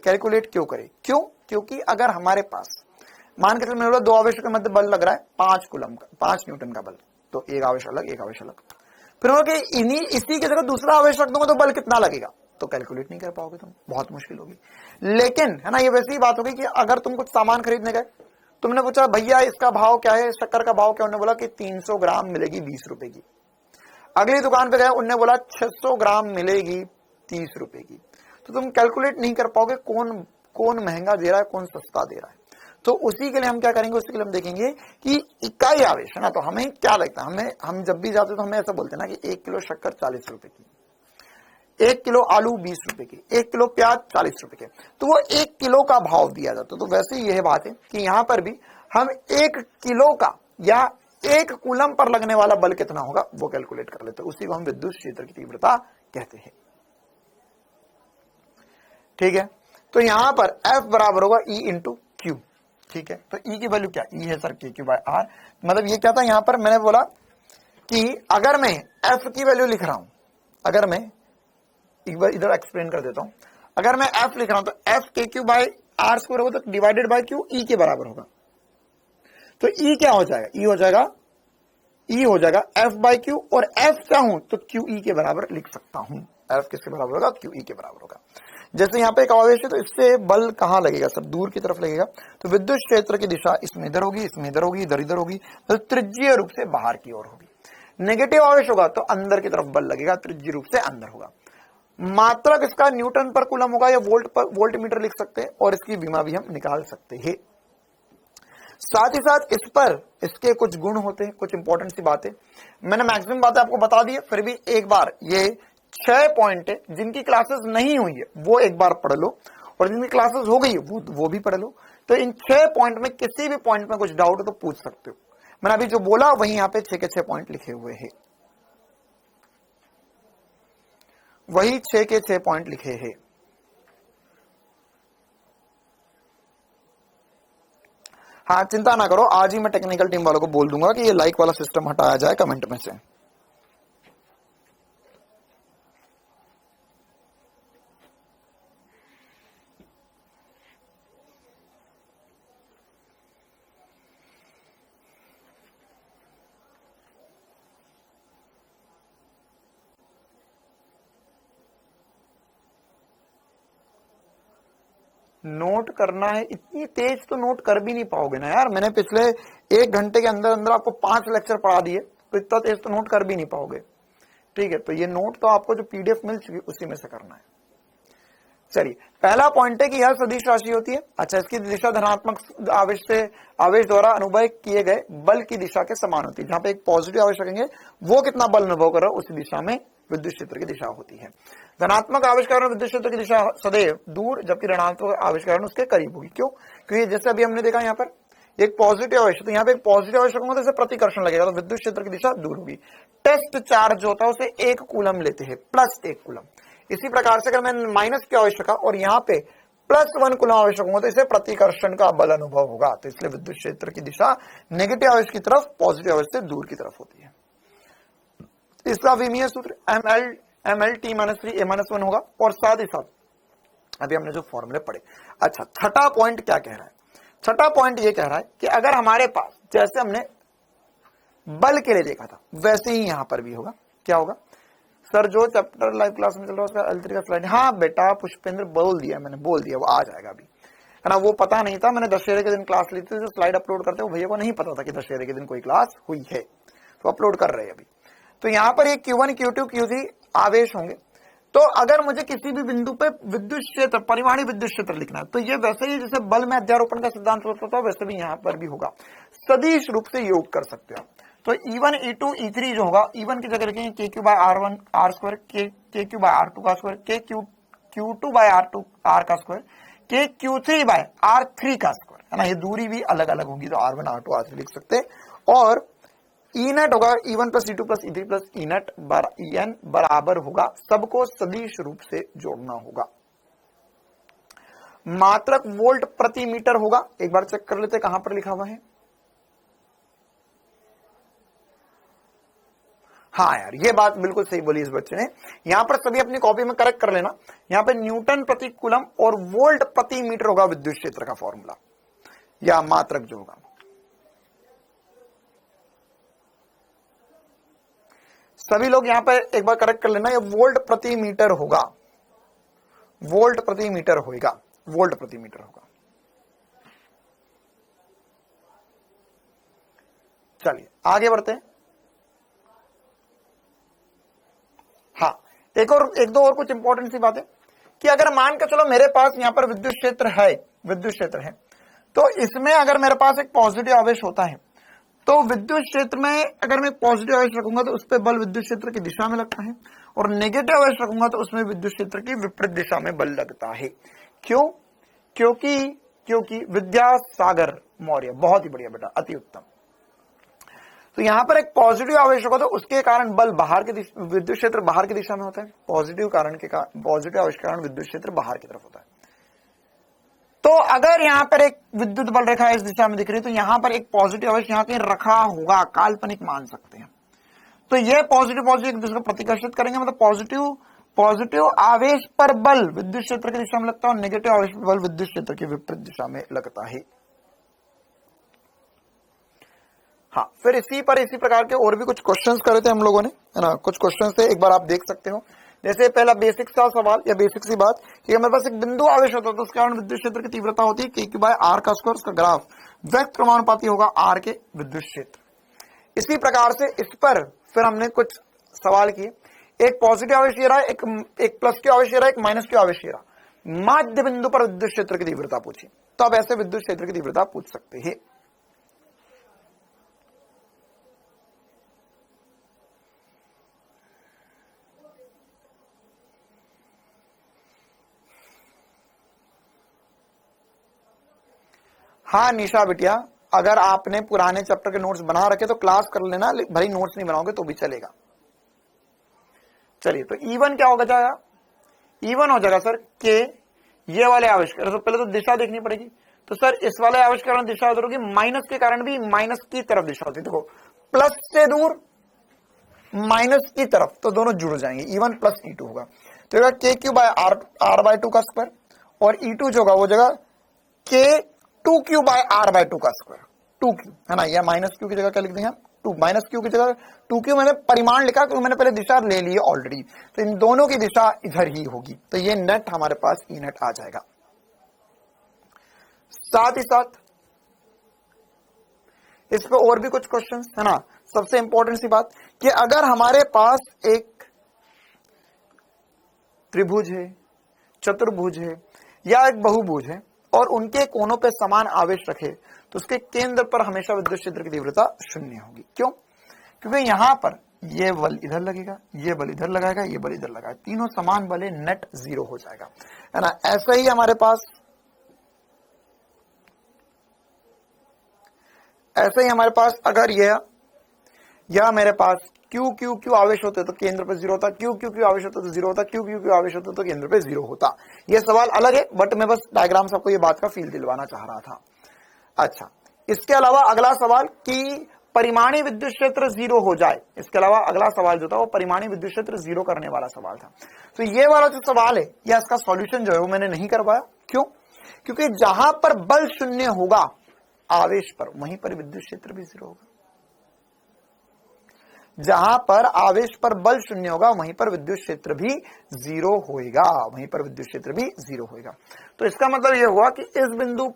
क्यों, क्योंकि अगर हमारे पास मान के चलो दो आवेशों के मध्य बल लग रहा है 5 कूलम का, 5 न्यूटन का बल, तो एक आवेश अलग एक आवेश अलग, फिर इसी की जगह दूसरा आवेश रख दूंगा तो बल कितना लगेगा, तो कैलकुलेट नहीं कर पाओगे तुम, बहुत मुश्किल होगी। लेकिन है ना, ये वैसी ही बात होगी कि अगर तुम कुछ सामान खरीदने गए, तुमने पूछा भैया इसका भाव क्या है, शक्कर का भाव क्या, उन्होंने बोला कि 300 ग्राम मिलेगी 20 रुपए की। अगली दुकान पे गए, उनने बोला 600 ग्राम मिलेगी 30 रुपए की। तो तुम कैलकुलेट नहीं कर पाओगे कौन महंगा दे रहा है कौन सस्ता दे रहा है। तो उसी के लिए हम क्या करेंगे, उसी के लिए हम देखेंगे कि इकाई आवेश है ना, तो हमें क्या लगता है, हम जब भी जाते तो हमें ऐसा बोलते हैं ना कि 1 किलो शक्कर 40 रुपए की, 1 किलो आलू 20 रुपए की, 1 किलो प्याज 40 रुपए के, तो वो 1 किलो का भाव दिया जाता है। तो वैसे ही यह बात है कि यहां पर भी हम 1 किलो का या 1 कूलम पर लगने वाला बल कितना होगा वो कैलकुलेट कर लेते हैं, उसी को हम विद्युत क्षेत्र की तीव्रता कहते हैं। ठीक है, तो यहां पर F बराबर होगा E इंटू क्यू। ठीक है, तो E की वैल्यू क्या, E है सर के क्यू बाय आर, मतलब ये क्या था, यहां पर मैंने बोला कि अगर मैं F की वैल्यू लिख रहा हूं, अगर मैं एक बार इधर एक्सप्लेन कर देता हूं, अगर मैं F लिख रहा हूं तो F के क्यू बाय आर स्क्वायर होगा तो डिवाइडेड बाय क्यू E के बराबर होगा। तो E क्या हो जाएगा, E हो जाएगा F बाय क्यू, और F चाहूं तो क्यू E के बराबर लिख सकता हूं। F किसके बराबर होगा, क्यू E के बराबर होगा। जैसे यहाँ पे एक आवेश है तो इससे बल कहां लगेगा सर, दूर की तरफ लगेगा, तो विद्युत क्षेत्र की दिशा इसमें इधर होगी, इसमें इधर होगी, इधर इधर होगी, तो त्रिज्यीय रूप से बाहर की ओर होगी। नेगेटिव आवेश होगा तो अंदर की तरफ बल लगेगा, त्रिज्यीय रूप से अंदर होगा। मात्रक इसका न्यूटन पर कूलम होगा या वोल्ट मीटर लिख सकते हैं, और इसकी विमा भी हम निकाल सकते हैं। साथ ही साथ इस पर इसके कुछ गुण होते हैं, कुछ इंपॉर्टेंट सी बातें मैंने मैक्सिमम बातें आपको बता दी है, फिर भी एक बार ये 6 पॉइंट है, जिनकी क्लासेस नहीं हुई है वो एक बार पढ़ लो, और जिनकी क्लासेस हो गई है वो भी पढ़ लो। तो इन 6 पॉइंट में किसी भी पॉइंट में कुछ डाउट हो तो पूछ सकते हो। मैंने अभी जो बोला वही यहाँ पे 6 के 6 पॉइंट लिखे हुए हैं, वही 6 के 6 पॉइंट लिखे हैं। हाँ चिंता ना करो, आज ही मैं टेक्निकल टीम वालों को बोल दूंगा कि ये लाइक वाला सिस्टम हटाया जाए कमेंट में से। नोट करना है, इतनी तेज तो नोट कर भी नहीं पाओगे ना यार, मैंने पिछले 1 घंटे के अंदर अंदर आपको 5 लेक्चर पढ़ा दिए, तो इतना तेज तो नोट कर भी नहीं पाओगे। ठीक है, तो ये नोट तो आपको जो पीडीएफ मिल चुकी उसी में से करना है। चलिए, पहला पॉइंट है कि यह सदिश राशि होती है। अच्छा, इसकी दिशा धनात्मक आवेश द्वारा अनुभव किए गए बल की दिशा के समान होती है। जहां पे एक पॉजिटिव आवेश रखेंगे वो कितना बल अनुभव कर रहा है उसी दिशा में विद्युत क्षेत्र की दिशा होती है। धनात्मक आवेश के कारण विद्युत क्षेत्र की दिशा सदैव दूर, जबकि ऋणात्मक आवेश के कारण उसके करीब होगी। क्यों? क्योंकि जैसे अभी हमने देखा यहाँ पर एक पॉजिटिव आवेश, तो यहाँ पे एक पॉजिटिव आवेश रखूंगा तो इसे प्रतिकर्षण लगेगा, तो विद्युत क्षेत्र की दिशा दूर होगी। टेस्ट चार्ज जो होता है उसे 1 कूलम लेते हैं, प्लस 1 कूलम। इसी प्रकार से अगर मैं माइनस की आवेश रखा और यहाँ पे +1 कूलम आवेश रखूंगा तो इसे प्रतिकर्षण का बल अनुभव होगा। तो इसलिए विद्युत क्षेत्र की दिशा नेगेटिव आवेश की तरफ, पॉजिटिव आवेश से दूर की तरफ होती है। इसका विमीय सूत्र MLT-3 A-1 होगा। और साथ ही साथ अभी हमने जो फॉर्मूले पढ़े। अच्छा, छठा पॉइंट क्या कह रहा है? छठा पॉइंट ये कह रहा है कि अगर हमारे पास, जैसे हमने बल के लिए देखा था, वैसे ही यहां पर भी होगा। क्या होगा सर? जो चैप्टर लाइव क्लास में चल रहा है उसका L3 का स्लाइड, हाँ बेटा पुष्पेंद्र बोल दिया, मैंने बोल दिया, वो आ जाएगा अभी, है ना। वो पता नहीं था, मैंने दशहरे के दिन क्लास ली थी, जो स्लाइड अपलोड करते हैं भैया को नहीं पता था कि दशहरे के दिन कोई क्लास हुई है, तो अपलोड कर रहे हैं अभी। तो यहां पर ये Q1, Q2, Q3 आवेश होंगे। तो अगर मुझे किसी भी बिंदु पे विद्युत क्षेत्र, परिमाणी विद्युत क्षेत्र लिखना है, तो ये वैसे ही जैसे बल में अध्यारोपण का सिद्धांत होता है वैसे भी यहां पर भी होगा। सदिश रूप से योग कर सकते हो। तो E1, E2, E3 जो होगा, E1 की जगह लिखेंगे KQ/R1 R स्क्वायर, KQ/R2 का स्क्वायर, KQ2/R2 R का स्क्वायर, KQ3/R3 का स्क्वायर, है ना। ये दूरी भी अलग अलग होगी, तो R1, R2, R3 लिख सकते हैं। और ई नेट होगा E1 + E2 + E3 + E net EN बराबर होगा, सबको सदिश रूप से जोड़ना होगा। मात्रक वोल्ट प्रति मीटर होगा। एक बार चेक कर लेते कहां पर लिखा हुआ है। हाँ यार, ये बात बिल्कुल सही बोली इस बच्चे ने। यहां पर सभी अपनी कॉपी में करेक्ट कर लेना। यहां पे न्यूटन प्रति कूलम और वोल्ट प्रति मीटर होगा विद्युत क्षेत्र का फॉर्मूला, या मात्रक जो होगा। सभी लोग यहां पर एक बार करेक्ट कर लेना, ये वोल्ट प्रति मीटर होगा, वोल्ट प्रति मीटर होगा, वोल्ट प्रति मीटर होगा। चलिए आगे बढ़ते हैं। हाँ, एक दो और कुछ इंपॉर्टेंट सी बात है कि अगर मान के चलो मेरे पास यहां पर विद्युत क्षेत्र है, तो इसमें अगर मेरे पास एक पॉजिटिव आवेश होता है, तो विद्युत क्षेत्र में अगर मैं पॉजिटिव आवेश रखूंगा तो उस पर बल विद्युत क्षेत्र की दिशा में लगता है, और नेगेटिव आवेश रखूंगा तो उसमें विद्युत क्षेत्र की विपरीत दिशा में बल लगता है। क्यों? क्योंकि विद्यासागर मौर्य, बहुत ही बढ़िया बेटा, अति उत्तम। तो यहां पर एक पॉजिटिव आवेश होगा तो उसके कारण बल बाहर की दिशा, विद्युत क्षेत्र बाहर की दिशा में होता है। पॉजिटिव आवेश के कारण विद्युत क्षेत्र बाहर की तरफ होता है। तो अगर यहां पर एक विद्युत बल रेखा इस दिशा में दिख रही है, तो यहां पर एक पॉजिटिव आवेश यहां कहीं रखा होगा, काल्पनिक मान सकते हैं। तो ये पॉजिटिव एक दूसरे को प्रतिकर्षित करेंगे, मतलब पॉजिटिव आवेश पर बल विद्युत क्षेत्र की दिशा में लगता है और नेगेटिव आवेश पर बल विद्युत क्षेत्र की विपरीत दिशा में लगता है। हाँ, फिर इसी प्रकार के और भी कुछ क्वेश्चंस करे थे हम लोगों ने, है ना। कुछ क्वेश्चंस थे, एक बार आप देख सकते हो। जैसे पहला बेसिक सा सवाल या बेसिक सी बात कि हमारे पास एक बिंदु आवेश होता है तो उसके कारण विद्युत क्षेत्र की तीव्रता होती है KQ/R का स्क्वायर, उसका ग्राफ व्यक्त क्रमानुपाती होगा R के विद्युत क्षेत्र। इसी प्रकार से इस पर फिर हमने कुछ सवाल किए। एक पॉजिटिव आवेश ये रहा, एक प्लस क्यू आवेश ये रहा, एक माइनस क्यू आवेश ये रहा। माध्य बिंदु पर विद्युत क्षेत्र की तीव्रता पूछी, तो अब ऐसे विद्युत क्षेत्र की तीव्रता पूछ सकते हैं। हाँ निशा बिटिया, अगर आपने पुराने चैप्टर के नोट्स बना रखे तो क्लास कर लेना, भाई नोट्स नहीं बनाओगे तो भी चलेगा। चलिए, तो E1 क्या होगा जाएगा? E1 हो जाएगा सर के ये वाले आवेश, तो पहले तो दिशा देखनी पड़ेगी। तो सर इस वाले आवेश के कारण दिशा उधर होगी, माइनस के कारण भी माइनस की तरफ दिशा होती है। देखो प्लस से दूर माइनस की तरफ, तो दोनों जुड़ जाएंगे, E1 प्लस E2 होगा। तो होगा KQ बाय R बाय 2 का स्क्वायर, और E2 जो होगा वो जगह K2Q बाय R बाय 2 का स्क्वायर, 2Q है ना, या माइनस Q की जगह क्या लिख देंगे, 2 माइनस Q की जगह 2Q मैंने परिमाण लिखा क्योंकि मैंने पहले दिशा ले ली है ऑलरेडी, तो इन दोनों की दिशा इधर ही होगी, तो ये नेट हमारे पास E नेट आ जाएगा। साथ ही साथ इस पे और भी कुछ क्वेश्चंस है ना। सबसे इंपॉर्टेंट सी बात कि अगर हमारे पास एक त्रिभुज है, चतुर्भुज है या एक बहुभुज है और उनके कोनों पे समान आवेश रखे, तो उसके केंद्र पर हमेशा विद्युत क्षेत्र की तीव्रता शून्य होगी। क्यों? क्योंकि यहां पर ये बल इधर लगेगा, ये बल इधर लगाएगा, ये बल इधर लगाएगा, तीनों समान बल है, नेट 0 हो जाएगा, है ना। ऐसा ही हमारे पास अगर यह मेरे पास क्यू क्यू क्यू आवेश होते तो केंद्र पे 0 होता, क्यू क्यू क्यू आवेश होता तो 0 होता, क्यू क्यू क्यू आवेश होता तो केंद्र पे 0 होता। यह सवाल अलग है, बट मैं बस डायग्राम से आपको ये बात का फील दिलवाना चाह रहा था। अच्छा, इसके अलावा अगला सवाल कि परिमाणी विद्युत क्षेत्र 0 हो जाए, इसके अलावा अगला सवाल जो था वो परिमाणी विद्युत क्षेत्र 0 करने वाला सवाल था। तो ये वाला जो सवाल है या इसका सॉल्यूशन जो है वो मैंने नहीं करवाया। क्यों? क्योंकि जहां पर बल शून्य होगा आवेश पर, वहीं पर विद्युत क्षेत्र भी 0 होगा। जहां पर आवेश पर बल शून्य होगा वहीं पर विद्युत क्षेत्र भी 0 होएगा, वहीं पर विद्युत क्षेत्र भी 0 होएगा। तो इसका मतलब यह हुआ कि इस बिंदु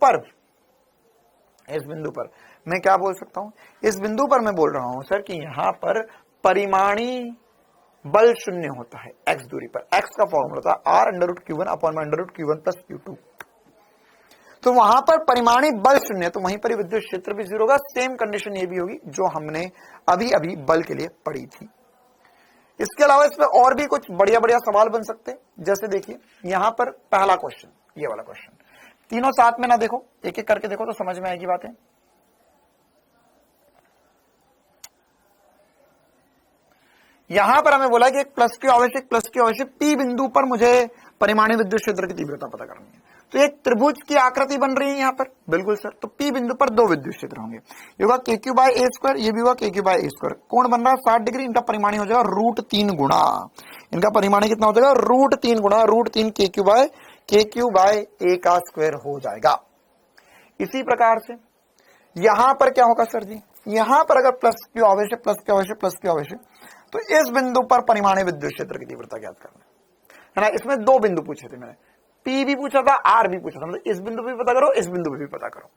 पर मैं क्या बोल सकता हूं, इस बिंदु पर मैं बोल रहा हूं सर कि यहां पर परिमाणी बल शून्य होता है x दूरी पर। x का फॉर्मूला था R√Q1 upon √Q1 plus Q2। तो वहां पर परिमाणी बल शून्य, तो वहीं पर विद्युत क्षेत्र भी 0 होगा। सेम कंडीशन ये भी होगी जो हमने अभी अभी बल के लिए पढ़ी थी। इसके अलावा इसमें और भी कुछ बढ़िया बढ़िया सवाल बन सकते हैं। जैसे देखिए यहां पर पहला क्वेश्चन, ये वाला क्वेश्चन, तीनों साथ में ना देखो, एक एक करके देखो तो समझ में आएगी बातें। यहां पर हमें बोला कि एक प्लस क्यू आवेश, एक प्लस क्यू आवेश, P बिंदु पर मुझे परिमाणी विद्युत क्षेत्र की तीव्रता पता करनी है। तो एक त्रिभुज की आकृति बन रही है यहां पर, बिल्कुल सर। तो P बिंदु पर 2 विद्युत क्षेत्र होंगे, ये होगा KQ बाय A स्क्वायर, ये भी होगा KQ बाय A स्क्वायर। कोण बन रहा है 60 डिग्री, इनका परिमाणी हो जाएगा √3 गुणा, इनका परिमाणी कितना हो जाएगा √3 गुणा √3 KQ बाय A का स्क्वायर हो जाएगा। इसी प्रकार से यहां पर क्या होगा सर जी, यहां पर अगर प्लस क्यू आवेश है, प्लस क्यू आवेश है, प्लस क्यू आवेश है, तो इस बिंदु पर परिमाणी विद्युत क्षेत्र की तीव्रता ज्ञात करना है ना। इसमें 2 बिंदु पूछे थे मैंने, P भी पूछा था, R भी पूछा था, मतलब इस बिंदु पे भी पता करो, इस बिंदु पे भी पता करो।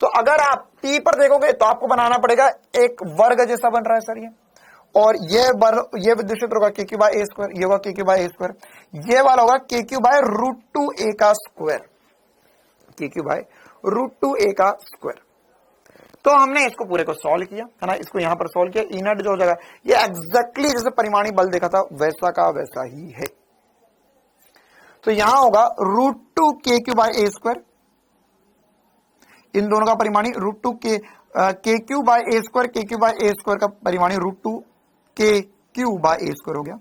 तो अगर आप P पर देखोगे तो आपको बनाना पड़ेगा एक वर्ग जैसा बन रहा है सर ये, और ये विद्युत क्षेत्र होगा KQ बाय A स्क्वायर, ये होगा KQ बाय A स्क्वायर, ये वाला होगा KQ बाय √2A का स्क्वायर, KQ बाय √2A का स्क्वायर। तो हमने इसको पूरे को सॉल्व किया है ना, इसको यहां पर सॉल्व किया, ई नेट जो हो जाएगा ये एग्जैक्टली जैसे परिमाणी बल देखा था वैसा का वैसा ही है। तो यहां होगा √2 KQ बाय A स्क्वायर, इन दोनों का परिमाणी √2 KQ by A square, KQ by A square का परिमाणी √2 KQ बाय A स्क्वायर हो गया।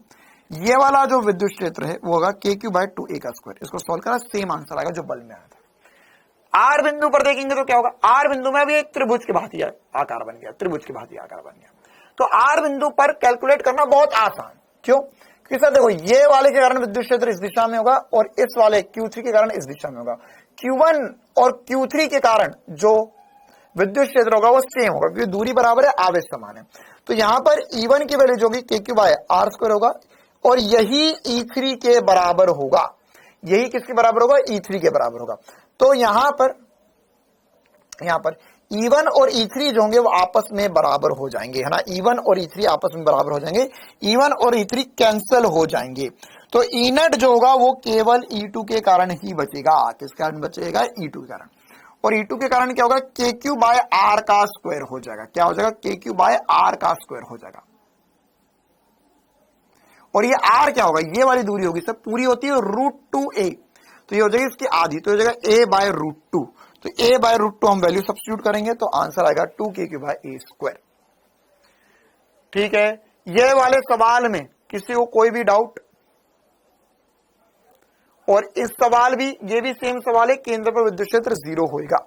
ये वाला जो विद्युत क्षेत्र है वो होगा KQ बाय 2A का स्क्वायर। इसको सॉल्व करा, सेम आंसर आएगा जो बल में आया था। आर बिंदु पर देखेंगे तो क्या होगा, आर बिंदु में भी एक त्रिभुज के भांति आकार बन गया, त्रिभुज के भांति आकार बन गया। तो आर बिंदु पर कैलकुलेट करना बहुत आसान। क्यों? क्योंकि सर देखो ये वाले के कारण विद्युत क्षेत्र इस दिशा में होगा और इस वाले Q3 के कारण इस दिशा में होगा। Q1 और Q3 के कारण जो विद्युत क्षेत्र होगा वो सेम होगा क्योंकि दूरी बराबर है, आवेश समान है। तो यहां पर E1 की वैल्यू जो होगी KQ बाय R स्क्वायर होगा और यही E3 के बराबर होगा। यही किसके बराबर होगा? E3 के बराबर होगा। तो यहां पर E1 और E3 जो होंगे वो आपस में बराबर हो जाएंगे, है ना। E1 और E3 आपस में बराबर हो जाएंगे, E1 और E3 कैंसिल हो जाएंगे। तो E नेट जो होगा वो केवल E2 के कारण ही बचेगा। किसके कारण बचेगा? E2 के कारण। और E2 के कारण क्या होगा? KQ बाय R का स्क्वायर हो जाएगा। क्या हो जाएगा? KQ बाय R का स्क्वायर हो जाएगा। और ये R क्या होगा? ये वाली दूरी होगी सब पूरी होती है √2A, तो ये हो जाएगी इसकी आधी, तो हो जाएगा A बाय √2। तो A बाय √2 हम वैल्यू सब्स्टिट्यूट करेंगे तो आंसर आएगा 2KQ बाय A स्क्वायर। ठीक है, ये वाले सवाल में किसी को कोई भी डाउट? और इस सवाल भी, ये भी सेम सवाल है, केंद्र पर विद्युत क्षेत्र 0 होगा।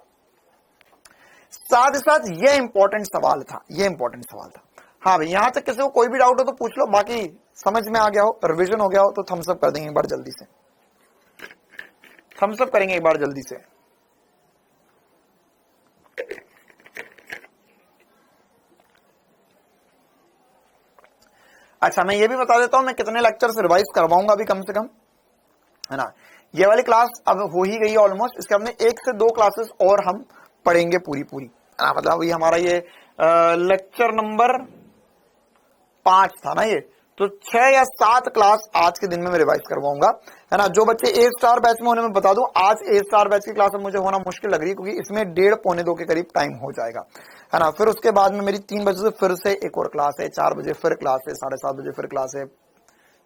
साथ ही साथ ये इंपॉर्टेंट सवाल था, ये इंपॉर्टेंट सवाल था। हाँ भाई, यहां तक किसी को कोई भी डाउट हो तो पूछ लो, बाकी समझ में आ गया हो, रिवीजन हो गया हो तो थम्स अप कर देंगे एक बार जल्दी से, थम्स अप करेंगे एक बार जल्दी से। अच्छा, मैं ये भी बता देता हूं मैं कितने लेक्चर से रिवाइज करवाऊंगा अभी कम से कम, है ना। ये वाली क्लास अब हो ही गई है ऑलमोस्ट, इसके हमने 1 से 2 क्लासेस और हम पढ़ेंगे पूरी पूरी, मतलब अभी हमारा ये लेक्चर नंबर 5 था ना ये, तो 6 या 7 क्लास आज के दिन में मैं रिवाइज करवाऊंगा, है ना। जो बच्चे ए स्टार बैच में होने में बता दूं, आज ए स्टार बैच की क्लास मुझे होना मुश्किल लग रही है, क्योंकि इसमें 1:30 पौने 2 के करीब टाइम हो जाएगा, है ना। फिर उसके बाद में मेरी 3 बजे से फिर से एक और क्लास है, 4 बजे फिर क्लास है, 7:30 बजे फिर क्लास है,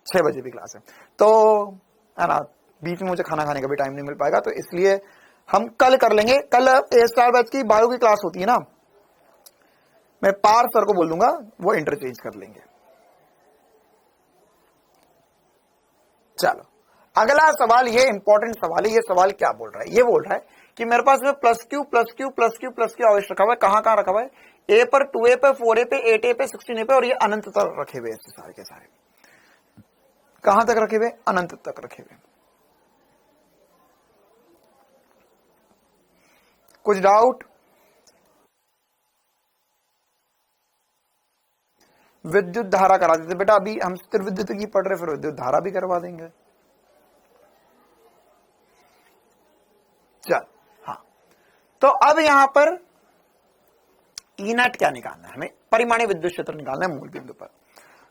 6 बजे भी क्लास है, तो है ना, बीच में मुझे खाना खाने का भी टाइम नहीं मिल पाएगा, तो इसलिए हम कल कर लेंगे। कल ए स्टार बैच की बायो की क्लास होती है ना, मैं पार सर को बोल दूंगा, वो इंटरचेंज कर लेंगे। चलो, अगला सवाल, ये इंपॉर्टेंट सवाल है। ये सवाल क्या बोल रहा है? ये बोल रहा है कि मेरे पास में plus Q plus Q plus Q plus Q आवेश रखा हुआ है। कहां कहां रखा हुआ है? ए पर, 2a पे, 4a पे, 8a पे, 16a पे, और ये अनंत तक रखे हुए सारे के सारे। कहां तक रखे हुए? अनंत तक रखे हुए। कुछ डाउट? विद्युत धारा करा देते बेटा, अभी हम स्थिर विद्युत की पढ़ रहे, फिर विद्युत धारा भी करवा देंगे। चल, हाँ, तो अब यहां पर ई नेट क्या निकालना है हमें? परिमाणीय विद्युत क्षेत्र निकालना है मूल बिंदु पर।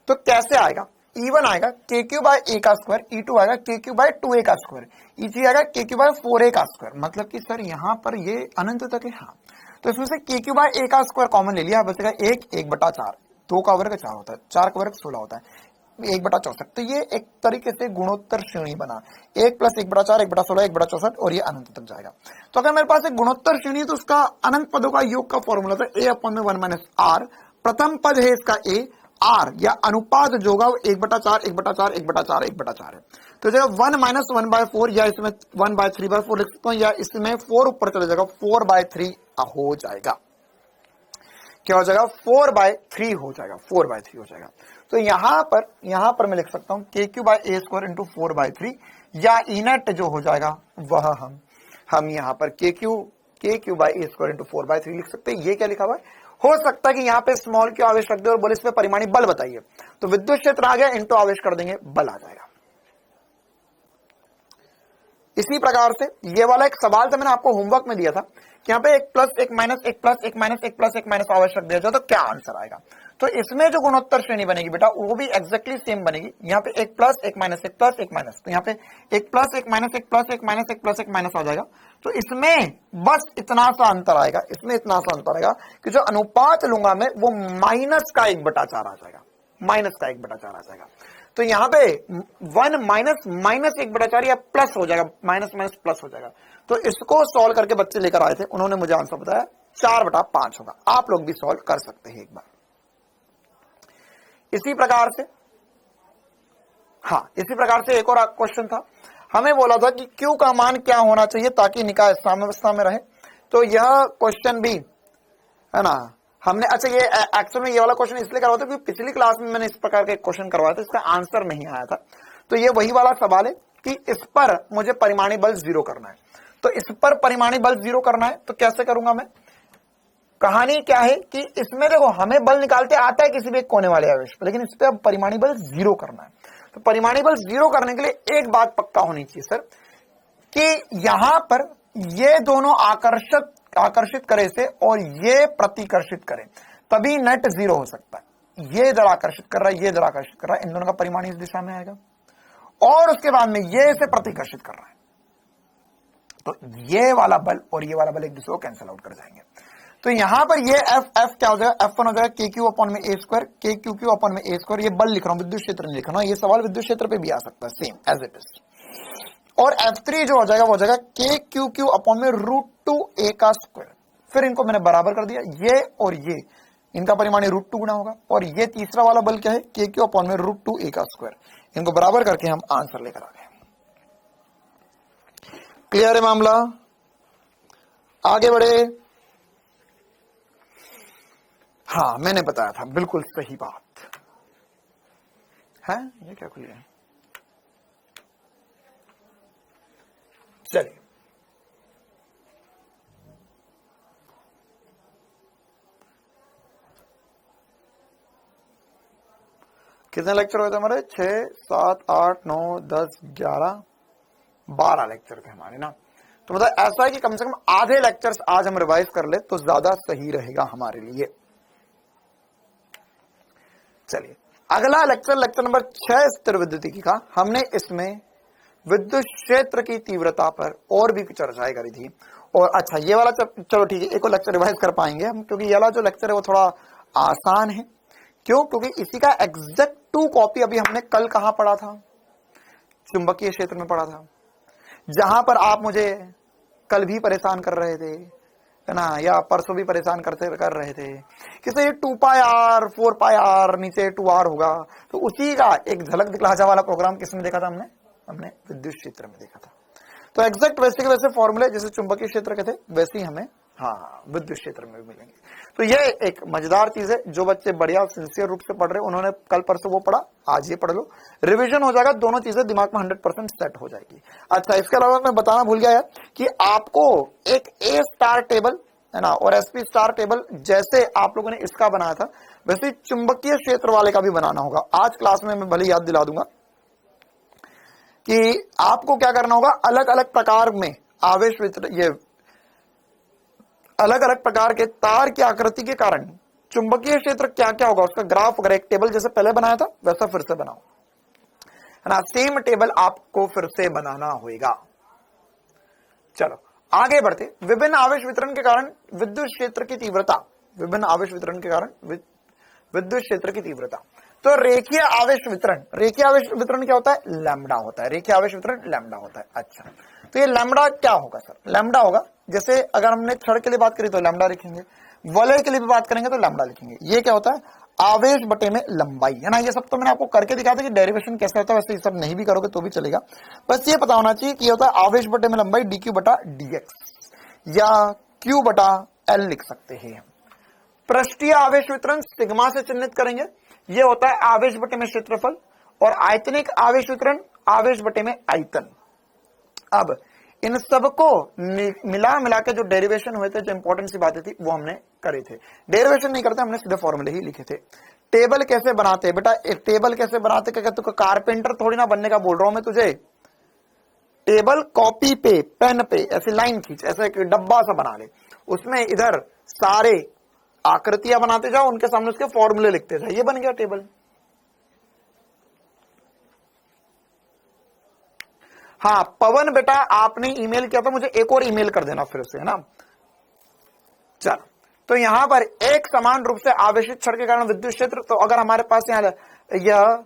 तो कैसे आएगा? E1 आएगा KQ बाय A का स्क्वायर, E2 आएगा KQ बाय 2A का स्क्वायर, E3 आएगा KQ बाय 4A का स्क्वायर। मतलब कि सर यहां पर ये अनंत तक है, हाँ, तो इसमें से KQ बाय A का स्क्वायर कॉमन ले लिया, बचेगा 1/4, 2 का वर्ग 4 होता है, 4 का वर्ग 16 होता है, 1/64। तो ये एक तरीके से गुणोत्तर श्रेणी बना, 1 + 1/4, 1/16, 1/64, और ये अनंत तक जाएगा। तो अगर मेरे पास एक गुणोत्तर श्रेणी है तो उसका अनंत पदों का योग का फॉर्मूला था A/1 - R। प्रथम पद है इसका A, R या अनुपात जो होगा वो 1/4, 1/4, 1/4, 1/4 है। तो जगह 1 - 1/4, या इसमें 1/3/4 लिख सकता हूं, या इसमें 4 ऊपर चले जाएगा, 4/3 हो जाएगा। क्या हो जाएगा? 4/3 हो जाएगा, 4/3 हो जाएगा। तो यहां पर मैं लिख सकता हूं KQ by A square into 4/3, या इनेट जो हो जाएगा वह हम यहां पर KQ by A square into 4/3 लिख सकते हैं। ये क्या लिखा हुआ है? हो सकता है कि यहां पे स्मॉल क्यू आवेश रख दे और बोले इसमें परिमाणी बल बताइए, तो विद्युत क्षेत्र आ गया, इंटू आवेश कर देंगे, बल आ जाएगा। इसी प्रकार से ये वाला एक सवाल था, मैंने आपको होमवर्क में दिया था कि यहाँ पे 1 + 1 - 1 + 1 - 1 + 1 - आवेश रख दिया जाए तो क्या आंसर आएगा? तो इसमें जो गुणोत्तर श्रेणी बनेगी बेटा वो भी एग्जैक्टली सेम बनेगी। यहाँ पे 1 + 1 - 1 + 1 - तो यहाँ पे 1 + 1 - 1 + 1 - 1 + 1 - आ जाएगा। तो इसमें बस इतना सा अंतर आएगा, इसमें इतना सा अंतर आएगा कि जो अनुपात लूंगा मैं वो माइनस का 1/4 आ जाएगा, माइनस का 1/4 आ जाएगा। तो यहाँ पे 1 - 1/4 या प्लस हो जाएगा, माइनस प्लस हो जाएगा। तो इसको सॉल्व करके बच्चे लेकर आए थे, उन्होंने मुझे आंसर बताया 4/5 होगा। आप लोग भी सॉल्व कर सकते हैं एक बार। इसी प्रकार से, हाँ, इसी प्रकार से एक और क्वेश्चन था, हमें बोला था कि Q का मान क्या होना चाहिए ताकि निकाय साम्यावस्था में रहे। तो यह क्वेश्चन भी, है ना, हमने, अच्छा, ये एक्चुअल में ये वाला क्वेश्चन इसलिए करवाया था क्योंकि पिछली क्लास में मैंने इस प्रकार के क्वेश्चन करवाया था, इसका आंसर नहीं आया था। तो ये वही वाला सवाल है कि इस पर मुझे परिमाणी बल 0 करना है। तो इस पर परिमाणी बल 0 करना है तो कैसे करूंगा मैं? कहानी क्या है कि इसमें देखो हमें बल निकालते आता है किसी भी एक कोने वाले आवेश पर, लेकिन इस पर अब परिमाणी बल 0 करना है। तो परिमाणी बल 0 करने के लिए एक बात पक्का होनी चाहिए सर, कि यहां पर ये दोनों आकर्षित करे से और ये प्रतिकर्षित करे, तभी नेट 0 हो सकता है। ये जड़ आकर्षित कर रहा है, ये जड़ आकर्षित कर रहा है, इन दोनों का परिमाणी इस दिशा में आएगा, और उसके बाद में ये इसे प्रतिकर्षित कर रहा है, तो ये वाला बल और ये वाला बल एक दूसरे को कैंसिल आउट कर जाएंगे। तो यहां पर ये F क्या हो जाएगा? F1 हो जाएगा KQ/A स्क्वायर, KQQ/A स्क्वायर। ये बल लिख रहा हूं, विद्युत क्षेत्र नहीं लिख रहा हूं, ये सवाल विद्युत क्षेत्र पे भी आ सकता है, सेम एज इट इज। और F3 जो हो जाएगा वो हो जाएगा KQQ/√2A का स्क्वायर। फिर इनको मैंने बराबर कर दिया, ये और ये, इनका परिमाणी √2 गुना होगा, और ये तीसरा वाला बल क्या है? KQ/√2A का स्क्वायर। इनको बराबर करके हम आंसर लेकर आ गए। क्लियर है मामला? आगे बढ़े। हाँ, मैंने बताया था, बिल्कुल सही बात है। ये क्या खुल गया? चलिए, कितने लेक्चर हुए थे हमारे? 6, 7, 8, 9, 10, 11, 12 लेक्चर थे हमारे ना। तो मतलब ऐसा है कि कम से कम आधे लेक्चर्स आज हम रिवाइज कर ले तो ज्यादा सही रहेगा हमारे लिए। चलिए, अगला लेक्चर नंबर 6 स्थिर विद्युतिकी का। हमने इसमें विद्युत क्षेत्र की तीव्रता पर और भी चर्चाएं करी थी। और अच्छा, ये वाला चलो ठीक है, एक और लेक्चर रिवाइज कर पाएंगे हम, क्योंकि ये वाला जो लेक्चर है वो थोड़ा आसान है। क्यों? क्योंकि इसी का एग्जैक्ट 2 कॉपी अभी हमने कल कहां पढ़ा था? चुंबकीय क्षेत्र में पढ़ा था, जहां पर आप मुझे कल भी परेशान कर रहे थे, है ना, या परसों भी परेशान कर रहे थे कि ये 2πr 4πr नीचे 2r होगा। तो उसी का एक झलक दिखलाजा वाला प्रोग्राम किसमें देखा था? हमने विद्युत क्षेत्र में देखा था। तो एग्जैक्ट वैसे के वैसे फॉर्मूले जैसे चुंबकीय क्षेत्र के थे वैसे ही हमें हाँ विद्युत क्षेत्र में भी मिलेंगे। तो ये एक मजेदार चीज है। जो बच्चे बढ़िया सिंसियर रूप से पढ़ रहे, उन्होंने कल परसों वो पढ़ा, आज ये पढ़ लो, रिवीजन हो जाएगा, दोनों चीजें दिमाग में 100% सेट हो जाएगी। अच्छा, इसके अलावा मैं बताना भूल गया है कि आपको एक ए स्टार टेबल है ना और एसपी स्टार टेबल जैसे आप लोगों ने इसका बनाया था वैसे चुंबकीय क्षेत्र वाले का भी बनाना होगा। आज क्लास में मैं भले याद दिला दूंगा कि आपको क्या करना होगा। अलग अलग प्रकार में आवेश वितरण, ये अलग अलग प्रकार के तार की आकृति के कारण चुंबकीय क्षेत्र क्या क्या होगा उसका ग्राफ वगैरह एक टेबल जैसे पहले बनाया था वैसा फिर से बनाओ, है ना। सेम टेबल आपको फिर से बनाना होगा। चलो आगे बढ़ते। विभिन्न आवेश वितरण के कारण विद्युत क्षेत्र की तीव्रता, विभिन्न आवेश वितरण के कारण विद्युत क्षेत्र की तीव्रता। तो रेखीय आवेश वितरण, रेखीय आवेश वितरण क्या होता है? लैम्बडा होता है। रेखीय आवेश वितरण लैम्बडा होता है। अच्छा, तो ये लैम्बडा क्या होगा सर? लैम्बडा होगा जैसे अगर हमने छड़ के लिए बात करी तो लैम्बडा लिखेंगे, वलय के लिए भी बात करेंगे तो लैम्बडा लिखेंगे। ये क्या होता है? आवेश बटे में लंबाई, है ना। ये सब तो मैंने आपको करके दिखाया था कि डेरिवेशन कैसे होता है, वैसे ये सब नहीं भी करोगे तो भी चलेगा। बस ये पता होना चाहिए कि ये होता है आवेश बटे में लंबाई dq बटा dx या q बटा l लिख सकते हैं। पृष्ठीय आवेश वितरण सिग्मा से चिन्हित करेंगे, ये होता है आवेश बटे में क्षेत्रफल। और आयतनिक आवेश वितरण आवेश बटे में आयतन। अब इन सबको मिला के जो डेरिवेशन हुए थे, जो इंपॉर्टेंट सी बातें थी वो हमने करे थे। डेरिवेशन नहीं करते, हमने सीधे फॉर्मूले ही लिखे थे। टेबल कैसे बनाते बेटा? एक टेबल कैसे बनाते? क्या तू कारपेंटर थोड़ी ना बनने का बोल रहा हूं मैं तुझे। टेबल कॉपी पे, पेन पे ऐसे लाइन खींच, ऐसे एक डब्बा सा बना ले, उसमें इधर सारे आकृतियां बनाते जाओ, उनके सामने उसके फॉर्मूले लिखते जाओ, ये बन गया टेबल। हाँ पवन बेटा, आपने ईमेल किया था, मुझे एक और ईमेल कर देना फिर से, है ना। चलो, तो यहां पर एक समान रूप से आवेशित छड़ के कारण विद्युत क्षेत्र, तो अगर हमारे पास यहां यह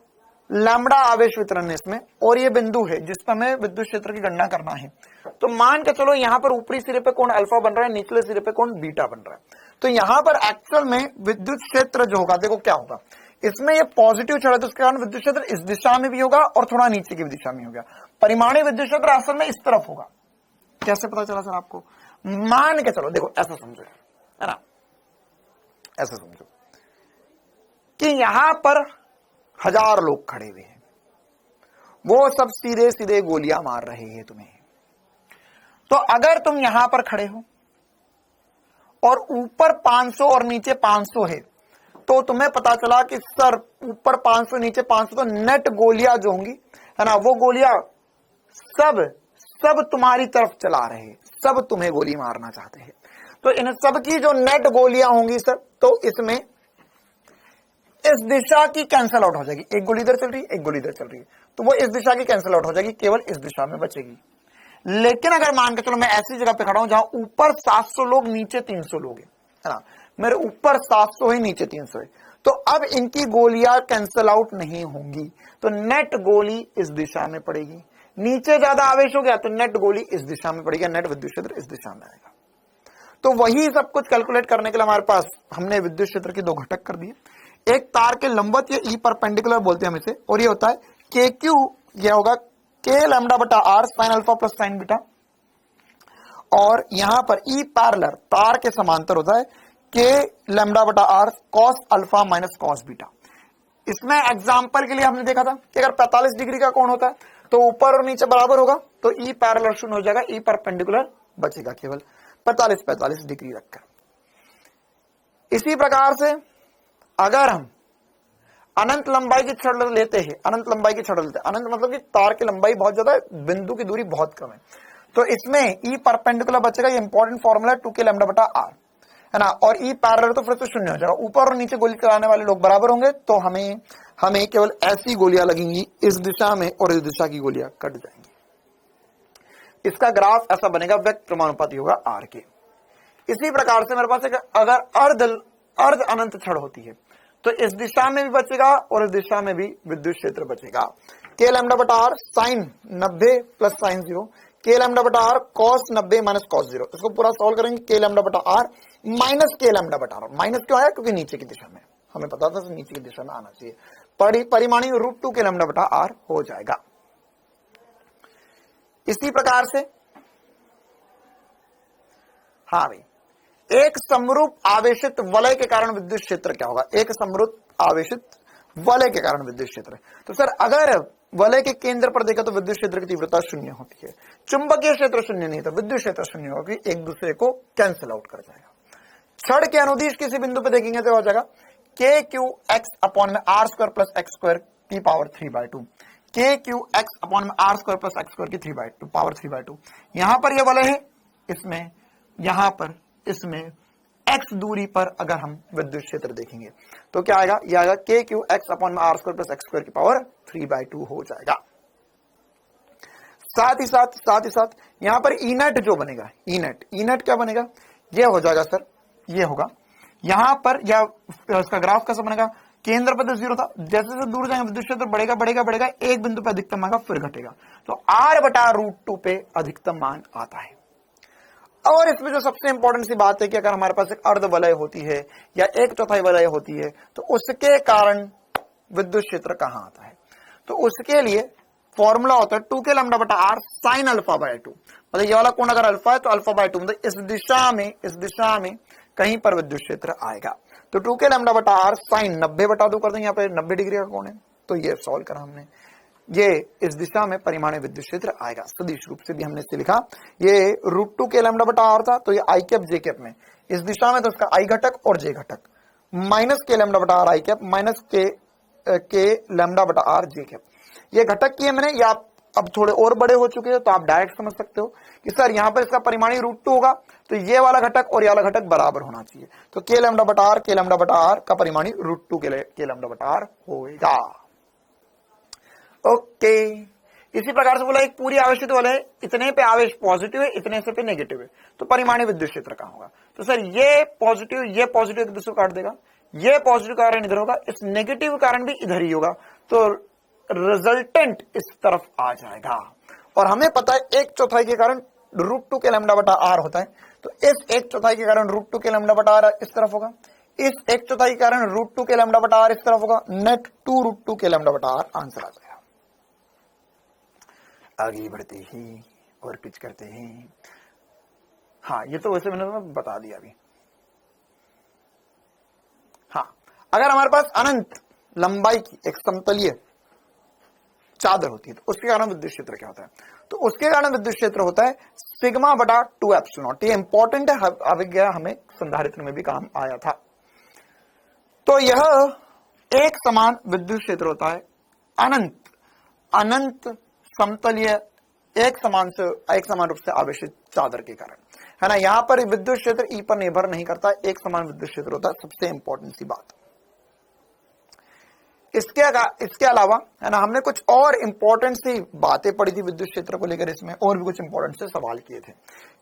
लैम्बडा आवेश वितरण है इसमें, और ये बिंदु है जिस पर हमें विद्युत क्षेत्र की गणना करना है, तो मान के चलो यहां पर ऊपरी सिरे पे कोण अल्फा बन रहा है, निचले सिरे पे कोण बीटा बन रहा है। तो यहां पर एक्चुअल में विद्युत क्षेत्र जो होगा, देखो क्या होगा, इसमें ये पॉजिटिव छड़ है तो उसके कारण विद्युत क्षेत्र इस दिशा में भी होगा और थोड़ा नीचे की भी दिशा में होगा। परिमाणी विद्युत क्षेत्र असल में इस तरफ होगा। कैसे पता चला सर आपको? मान के चलो, देखो ऐसा समझो, है ना, ऐसा समझो कि यहां पर 1000 लोग खड़े हुए हैं, वो सब सीधे सीधे गोलियां मार रहे हैं तुम्हें। तो अगर तुम यहां पर खड़े हो और ऊपर 500 और नीचे 500 है, तो तुम्हें पता चला कि सर ऊपर 500 नीचे 500, तो नेट गोलियां जो होंगी, है ना, वो गोलियां सब तुम्हारी तरफ चला रहे हैं, सब तुम्हें गोली मारना चाहते हैं। तो इन सब की जो नेट गोलियां होंगी सर, तो इसमें इस दिशा की कैंसल आउट हो जाएगी। एक गोली इधर चल रही है, एक गोली इधर चल रही है, तो वो इस दिशा की कैंसल आउट हो जाएगी, केवल इस दिशा में बचेगी। लेकिन अगर मान के चलो मैं ऐसी जगह पे खड़ा हूं जहां ऊपर 700 लोग नीचे 300 लोग है ना, मेरे ऊपर 700 है नीचे 300 है, तो अब इनकी गोलियां कैंसल आउट नहीं होंगी, तो नेट गोली इस दिशा में पड़ेगी। नीचे ज्यादा आवेश हो गया तो नेट गोली इस दिशा में पड़ेगी, नेट विद्युत क्षेत्र इस दिशा में आएगा। तो वही सब कुछ कैलकुलेट करने के लिए हमारे पास हमने विद्युत क्षेत्र के 2 घटक कर दिए। एक तार के लंबवत या ई परपेंडिकुलर बोलते हैं हम इसे, और ये होता है के क्यू, यह होगा के लैम्डा बटा R sine alpha plus sine beta, और यहां पर ई पैरेलल तार के समांतर होता है के लैम्डा बटा R cos alpha minus cos beta. इसमें एग्जाम्पल के लिए हमने देखा था कि अगर 45 डिग्री का कोण होता है तो ऊपर और नीचे बराबर होगा, तो ई पैरेलल शून्य हो जाएगा, ई परपेंडिकुलर बचेगा केवल 45 डिग्री रखकर। इसी प्रकार से अगर हम अनंत लंबाई की छड़ लेते हैं, अनंत लंबाई की छड़ लेते हैं, अनंत मतलब कि तार की लंबाई बहुत ज्यादा है, बिंदु की दूरी बहुत कम है, तो इसमें ई परपेंडिकुलर बचेगा। ये इंपॉर्टेंट फॉर्मूला 2k लैम्डा बटा आर है ना, और ई पैरेलल तो फिर से शून्य हो जाएगा। ऊपर और नीचे गोली चलाने वाले लोग बराबर होंगे, तो हमें केवल ऐसी गोलियां लगेंगी इस दिशा में और इस दिशा की गोलियां कट जाएंगी। इसका ग्राफ ऐसा बनेगा, व्यक्त क्रमानुपाती होगा आर के। इसी प्रकार से मेरे पास एक अगर अर्ध अनंत छड़ होती है तो इस दिशा में भी बचेगा और इस दिशा में भी विद्युत क्षेत्र बचेगा। के लैम्डा बटा आर साइन 90 प्लस साइन 0, के लैम्डा बटा आर कॉस 90 माइनस कॉस 0। इसको पूरा सॉल्व करेंगे, के लैम्डा बटा आर माइनस के लैम्डा बटा आर। माइनस क्यों आया? क्योंकि नीचे की दिशा में, हमें पता था नीचे की दिशा में आना चाहिए। परिमाणी √2 के लैम्डा बटा आर हो जाएगा। इसी प्रकार से हाँ भाई, एक समरूप आवेशित वलय के कारण विद्युत क्षेत्र क्या होगा? एक समरूप आवेशित वलय के कारण विद्युत क्षेत्र, तो सर अगर वलय के केंद्र पर देखा तो विद्युत क्षेत्र की तीव्रता शून्य होती है, चुंबकीय क्षेत्र शून्य नहीं था, विद्युत क्षेत्र शून्य होगा, एक दूसरे को कैंसिल आउट कर जाएगा। छड़ के अनुदिश किसी बिंदु पे देखेंगे तो हो जाएगा के क्यू एक्स अपॉन में R square plus x square की power 3/2, K Q x upon में R square plus x square की 3/2 पावर 3/2। यहां पर यह वलय है, इसमें यहां पर इसमें x दूरी पर अगर हम विद्युत क्षेत्र देखेंगे तो क्या आएगा? यह आएगा के क्यू एक्स अपॉन में R square plus x square की पावर 3/2 हो जाएगा। साथ ही साथ यहां पर ई नेट जो बनेगा, ई नेट क्या बनेगा? यह हो जाएगा सर, ये होगा यहां पर, या इसका ग्राफ कैसा बनेगा? केंद्र पर तो 0 था, जैसे जैसे दूर जाएंगे विद्युत क्षेत्र बढ़ेगा, एक बिंदु पे अधिकतम आएगा फिर घटेगा, तो r बटा √2 पे अधिकतम मान आता है। और इसमें जो सबसे इंपॉर्टेंट सी बात है कि अगर हमारे पास एक अर्ध वलय होती है या 1/4 वलय होती है तो उसके कारण विद्युत क्षेत्र कहां आता है? तो उसके लिए फॉर्मूला होता है 2k लैम्डा बटा आर साइन अल्फा/2। मतलब ये वाला कोण अगर अल्फा है तो अल्फा/2, मतलब इस दिशा में कहीं पर विद्युत क्षेत्र आएगा। तो 2k लैम्डा बटा आर साइन 90/2 कर देंगे, यहाँ पे 90 डिग्री का कोण है, तो ये सॉल्व करा हमने। ये इस दिशा में परिमाणीय विद्युत क्षेत्र आएगा। सदिश रूप से भी हमने इसे लिखा, ये √2k लैम्डा बटा आर था, तो ये आई कैप जे कैप में इस दिशा में तो इसका आई घटक और जे घटक, माइनस के लैम्डा बटा आर आई कैप माइनस के लैम्डा बटा आर जे कैप। ये घटक किए मैंने, या अब थोड़े और बड़े हो चुके हैं तो आप डायरेक्ट समझ सकते हो कि सर यहाँ पर इसका परिमाणी √2 होगा तो ये वाला घटक और ये वाला घटक बराबर होना चाहिए, तो के लैम्डा बटा आर का परिमाणी √2 के लैम्डा बटा आर होगा। ओके, इसी प्रकार से बोला एक पूरी आवेशित वलय, इतने पे आवेश पॉजिटिव है, इतने से पे नेगेटिव है, तो परिमाणी विद्युत क्षेत्र कहां होगा? तो सर ये पॉजिटिव एक दूसरे को काट देगा, ये पॉजिटिव कारण इधर होगा, इस नेगेटिव कारण भी इधर ही होगा, तो रिजल्टेंट इस तरफ आ जाएगा। और हमें पता है 1/4 के कारण √2 के लैम्डा बटा आर होता है, तो इस 1/4 के कारण √2 के लैम्डा बटा आर इस तरफ होगा, इस 1/4 के कारण √2 के लैम्डा बटा आर इस तरफ होगा, नेट 2√2 के लैम्डा बटा आर आंसर आ जाएगा। आगे बढ़ते हैं और पिच करते हैं। हाँ, ये तो वैसे मैंने बता दिया अभी। हाँ, अगर हमारे पास अनंत लंबाई की एक समतलीय चादर होती है तो उसके कारण विद्युत क्षेत्र क्या होता है? तो उसके कारण विद्युत क्षेत्र होता है सिग्मा बटा 2 एप्सिलॉन। ये इंपॉर्टेंट है, अभिज्ञा हमें संधारित्र में भी काम आया था। तो यह एक समान विद्युत क्षेत्र होता है अनंत समतलीय एक समान रूप से आवेशित चादर के कारण, है ना। यहां पर विद्युत क्षेत्र ई पर निर्भर नहीं करता, एक समान विद्युत क्षेत्र होता है, सबसे इंपॉर्टेंट सी बात। इसके अलावा, है ना, हमने कुछ और इंपॉर्टेंट सी बातें पढ़ी थी विद्युत क्षेत्र को लेकर, इसमें और भी कुछ इंपॉर्टेंट से सवाल किए थे।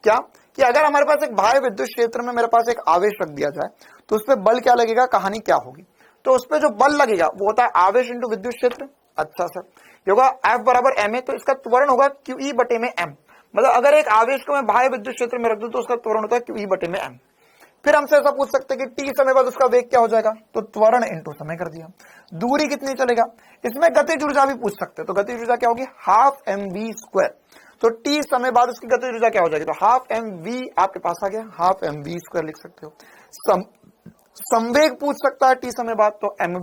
क्या कि अगर हमारे पास एक बाह्य विद्युत क्षेत्र में मेरे पास एक आवेश रख दिया जाए तो उस पर बल क्या लगेगा, कहानी क्या होगी? तो उस पर जो बल लगेगा वो होता है आवेश इंटू विद्युत क्षेत्र। अच्छा सर, ये होगा F बराबर ma, तो इसका त्वरण होगा QE बटे में m। मतलब अगर एक आवेश को मैं बाह्य विद्युत क्षेत्र में रख दूं तो उसका त्वरण होता है QE बटे में m। फिर हमसे ऐसा पूछ सकते हैं कि t समय बाद उसका वेग क्या हो जाएगा, तो त्वरण इंटू समय कर दिया। दूरी कितनी चलेगा, इसमें गतिज ऊर्जा भी पूछ सकते हैं, तो गतिज ऊर्जा क्या होगी, ½ mv²। तो टी समय बाद उसकी गतिज ऊर्जा क्या हो जाएगी, तो हाफ एम वी आपके पास आ गया, हाफ एम वी स्क्वायर लिख सकते हो। संवेग पूछ सकता है टी समय बाद, तो एम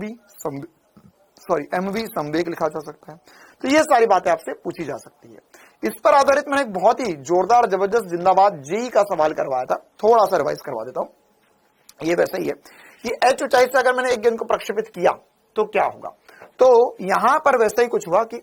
वी संवेग लिखा जा सकता है। तो ये सारी बातें आपसे पूछी जा सकती है। इस पर आधारित मैंने एक बहुत ही जोरदार जबरदस्त जिंदाबाद जेई का सवाल करवाया था, थोड़ा सा रिवाइज करवा देता हूं। ये वैसा ही है कि एच ऊंचाई से अगर मैंने एक गेंद को प्रक्षेपित किया तो क्या होगा, तो यहां पर वैसा ही कुछ हुआ कि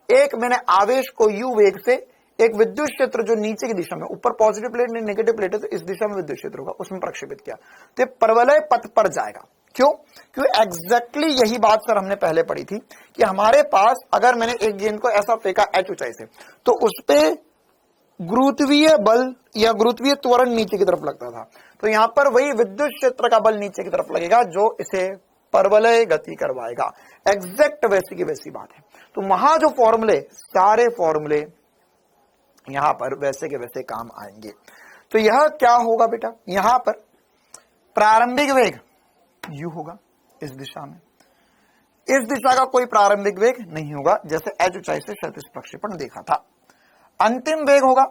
एक मैंने आवेश को यू वेग से एक विद्युत क्षेत्र जो नीचे की दिशा में, ऊपर पॉजिटिव प्लेट नेगेटिव प्लेट है तो इस दिशा में विद्युत क्षेत्र होगा, उसमें प्रक्षेपित किया तो परवलय पथ पर जाएगा। क्यों? क्योंकि एग्जैक्टली यही बात सर हमने पहले पढ़ी थी कि हमारे पास अगर मैंने एक गेंद को ऐसा फेंका एच ऊंचाई से तो उस पे गुरुत्वीय बल या गुरुत्वीय त्वरण नीचे की तरफ लगता था, तो यहां पर वही विद्युत क्षेत्र का बल नीचे की तरफ लगेगा जो इसे परवलय गति करवाएगा। एग्जैक्ट वैसी की वैसी बात है। तो वहां जो फॉर्मूले, सारे फॉर्मूले यहां पर वैसे के वैसे काम आएंगे। तो यह क्या होगा बेटा, यहां पर प्रारंभिक वेग यू होगा इस दिशा में, इस दिशा का कोई प्रारंभिक वेग नहीं होगा जैसे एच ऊंचाई से क्षैतिज प्रक्षेपण देखा था। अंतिम वेग होगा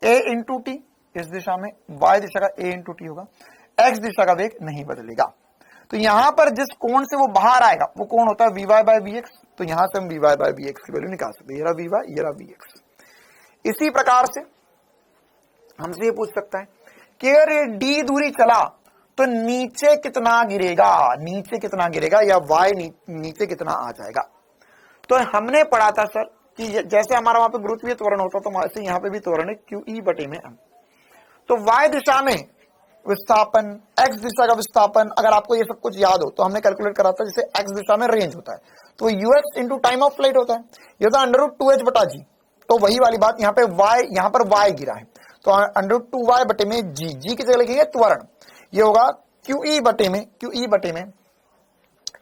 a इंटू टी, इस दिशा में y दिशा का a इंटू टी होगा, x दिशा का वेग नहीं बदलेगा। तो यहां पर जिस कोण से वो बाहर आएगा वो कोण होता है vy बाय vx, तो यहां से हम vy बाय vx की वैल्यू निकाल सकते हैं, ये रहा vy, ये रहा vx। इसी प्रकार से हमसे ये पूछ सकता है कि अगर ये d दूरी चला तो नीचे कितना गिरेगा, नीचे कितना गिरेगा या y नीचे कितना आ जाएगा। तो हमने पढ़ा था सर कि जैसे हमारा वहां पे गुरुत्वीय त्वरण होता तो वैसे यहां पे भी त्वरण है QE बटे में m। तो y दिशा में विस्थापन, x दिशा का विस्थापन, अगर आपको ये सब कुछ याद हो तो हमने कैलकुलेट करा था, जैसे x दिशा में रेंज होता है तो ux into time of flight होता है, ये होता है √2h बटा g। तो वही वाली बात यहाँ पे y, यहाँ पर y गिरा है तो √2y बटे में g की जगह लिखेंगे त्वरण, ये होगा QE बटे में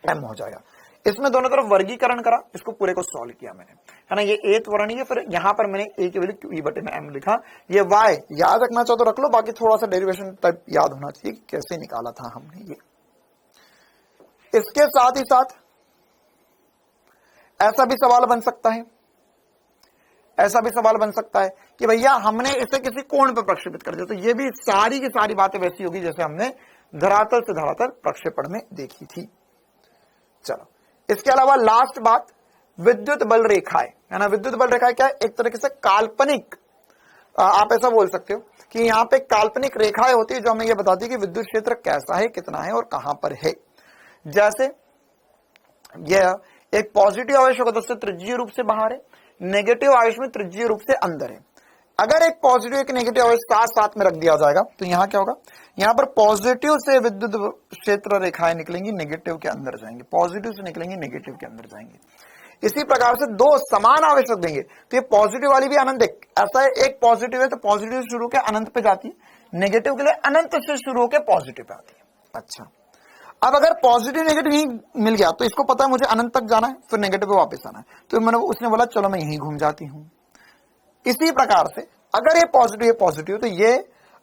m हो जाएगा। इसमें दोनों तरफ वर्गीकरण करा, इसको पूरे को सॉल्व किया मैंने, है ना। ये a त्वरण है, फिर यहां पर मैंने a की वैल्यू QE बटे में m लिखा। ये y याद रखना चाहो तो रख लो, बाकी थोड़ा सा डेरिवेशन टाइप याद होना चाहिए कि कैसे निकाला था हमने ये। इसके साथ ही साथ ऐसा भी सवाल बन सकता है, ऐसा भी सवाल बन सकता है कि भैया हमने इसे किसी कोण पर प्रक्षेपित कर दिया, तो ये भी सारी की सारी बातें वैसी होगी जैसे हमने धरातल से धरातल प्रक्षेपण में देखी थी। चलो, इसके अलावा लास्ट बात विद्युत बल रेखाएं, है ना। विद्युत बल रेखाएं क्या है, एक तरीके से काल्पनिक, आप ऐसा बोल सकते हो कि यहाँ पे काल्पनिक रेखाएं होती है जो हमें ये बताती है कि विद्युत क्षेत्र कैसा है, कितना है और कहां पर है। जैसे यह एक पॉजिटिव आवेश होगा तो उससे त्रिज्यीय रूप से बाहर है, नेगेटिव आवेश में त्रिज्यीय रूप से अंदर है। अगर एक पॉजिटिव एक नेगेटिव आवेश साथ साथ में रख दिया जाएगा तो यहां क्या होगा, यहां पर पॉजिटिव से विद्युत क्षेत्र रेखाएं निकलेंगी, नेगेटिव के अंदर जाएंगे, पॉजिटिव से निकलेंगी, नेगेटिव के अंदर जाएंगे। इसी प्रकार से दो समान आवेश रख देंगे तो ये पॉजिटिव वाली भी अनंत, ऐसा है एक पॉजिटिव है तो पॉजिटिव शुरू होकर अनंत पे जाती है, नेगेटिव के लिए अनंत से शुरू होकर पॉजिटिव पे आती है। अच्छा, अब अगर पॉजिटिव नेगेटिव ही मिल गया तो इसको पता है मुझे अनंत तक जाना है फिर नेगेटिव पे वापस आना है, तो मैंने उसने बोला चलो मैं यहीं घूम जाती हूं। इसी प्रकार से अगर ये पॉजिटिव तो ये,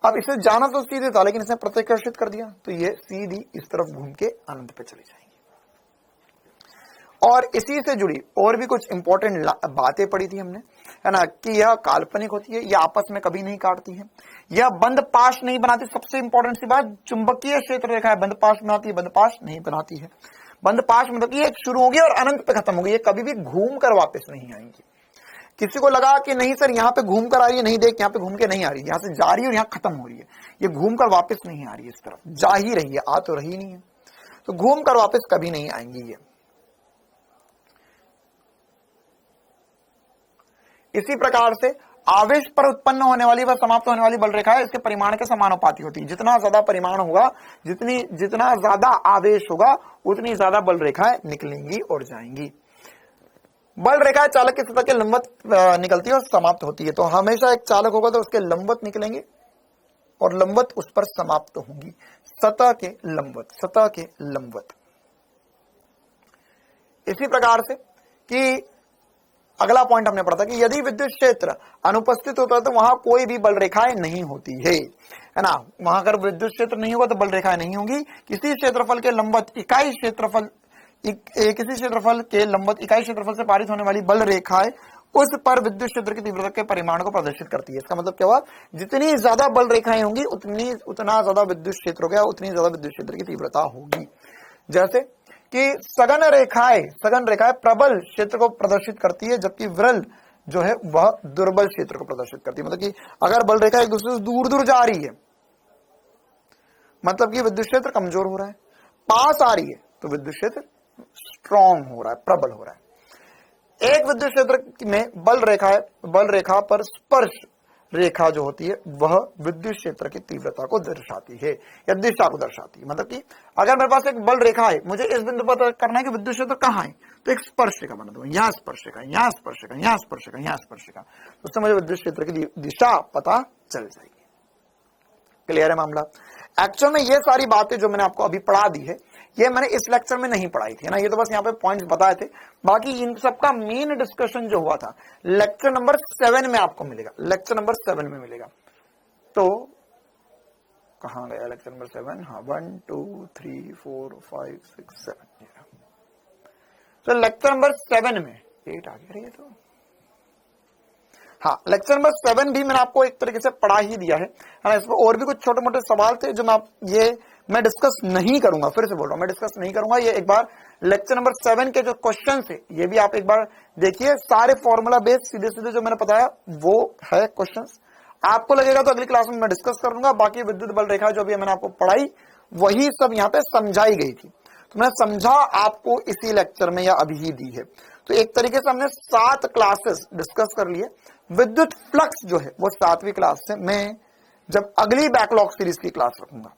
अब इसे जाना तो सीधे था लेकिन इसने प्रत्याकर्षित कर दिया तो ये सीधी इस तरफ घूम के अनंत पे चली जाएंगी। और इसी से जुड़ी और भी कुछ इंपॉर्टेंट बातें पढ़ी थी हमने, है ना, कि यह काल्पनिक होती है, यह आपस में कभी नहीं काटती है, यह बंद पाश नहीं बनाती। सबसे इंपॉर्टेंट सी बात, चुंबकीय क्षेत्र रेखा है बंद पाश बनाती है, बंद पाश नहीं बनाती है। बंद पाश मतलब कि शुरू होगी और अनंत पे खत्म होगी, ये कभी भी घूम कर वापस नहीं आएंगी। किसी को लगा कि नहीं सर यहाँ पे घूम कर आ रही है, नहीं देख यहाँ पे घूम के नहीं आ रही, यहाँ से जा रही है और यहाँ खत्म हो रही है, ये घूम कर वापस नहीं आ रही है, इस तरफ जा ही रही है, आ तो रही नहीं है, तो घूम कर वापस कभी नहीं आएंगी ये। इसी प्रकार से आवेश पर उत्पन्न होने वाली व समाप्त होने वाली बल रेखा है, इसके परिमाण के समानुपाती होती है। जितना ज्यादा परिमाण होगा, जितना ज्यादा आवेश होगा उतनी ज्यादा बल रेखाएं निकलेंगी और जाएंगी। बल रेखा चालक की सतह के लंबवत निकलती है और समाप्त होती है, तो हमेशा एक चालक होगा तो उसके लंबवत निकलेंगे और लंबवत उस पर समाप्त होंगी, सतह के लंबवत। इसी प्रकार से कि अगला पॉइंट हमने पढ़ा था कि यदि विद्युत क्षेत्र अनुपस्थित होता है तो वहां कोई भी बल रेखाएं नहीं होती है ना। वहां अगर विद्युत क्षेत्र नहीं होगा तो बल रेखाएं नहीं होंगी। किसी क्षेत्रफल के लंबवत इकाई क्षेत्रफल के लंबवत इकाई क्षेत्रफल से पारित होने वाली बल रेखाएं उस पर विद्युत क्षेत्र की तीव्रता के परिमाण को प्रदर्शित करती है। इसका मतलब क्या हुआ, जितनी ज्यादा बल रेखाएं होंगी उतना ज्यादा विद्युत क्षेत्र हो गया, उतनी ज्यादा विद्युत क्षेत्र की तीव्रता होगी। जैसे कि सघन रेखाएं प्रबल क्षेत्र को प्रदर्शित करती है, जबकि विरल जो है वह दुर्बल क्षेत्र को प्रदर्शित करती है। मतलब कि अगर बल रेखा एक दूसरे से दूर दूर जा रही है, मतलब कि विद्युत क्षेत्र कमजोर हो रहा है, पास आ रही है तो विद्युत क्षेत्र स्ट्रॉन्ग हो रहा है, प्रबल हो रहा है। एक विद्युत क्षेत्र में बल रेखा पर स्पर्श रेखा जो होती है वह विद्युत क्षेत्र की तीव्रता को दर्शाती है या दिशा को दर्शाती है। मतलब कि अगर मेरे पास एक बल रेखा है, मुझे इस बिंदु पर करना है कि विद्युत क्षेत्र कहां है, तो एक स्पर्श रेखा बना दूंगा, यहां स्पर्श रेखा, यहां स्पर्श रेखा, यहां स्पर्श रेखा, यहां स्पर्श रेखा, उससे मुझे विद्युत क्षेत्र की दिशा पता चल जाएगी। क्लियर है मामला। एक्चुअल में ये सारी बातें जो मैंने आपको अभी पढ़ा दी है, ये मैंने इस लेक्चर में नहीं पढ़ाई थी ना, ये तो बस यहाँ पे पॉइंट्स बताए थे। बाकी इन सबका मेन डिस्कशन जो हुआ था लेक्चर नंबर 7 में आपको मिलेगा, लेक्चर नंबर 7 में मिलेगा। तो कहां गया लेक्चर नंबर 7? हाँ, 1 2 3 4 5 6 7। तो लेक्चर नंबर 7 में 8 आ गया, तो हाँ, लेक्चर नंबर 7 भी मैंने आपको एक तरीके से पढ़ा ही दिया है ना। इसमें और भी कुछ छोटे मोटे सवाल थे जो मैं डिस्कस नहीं करूंगा, फिर से बोल रहा हूं, मैं डिस्कस नहीं करूंगा। ये एक बार लेक्चर नंबर 7 के जो क्वेश्चन थे ये भी आप एक बार देखिए, सारे फॉर्मूला बेस्ड सीधे सीधे जो मैंने बताया वो है क्वेश्चंस। आपको लगेगा तो अगली क्लास में मैं डिस्कस करूंगा। बाकी विद्युत बल रेखा जो भी मैंने आपको पढ़ाई वही सब यहाँ पे समझाई गई थी, तो मैंने समझा आपको इसी लेक्चर में या अभी ही दी है। तो एक तरीके से हमने 7 क्लासेस डिस्कस कर लिए। विद्युत फ्लक्स जो है वो 7वीं क्लास से मैं जब अगली बैकलॉग सीरीज की क्लास रखूंगा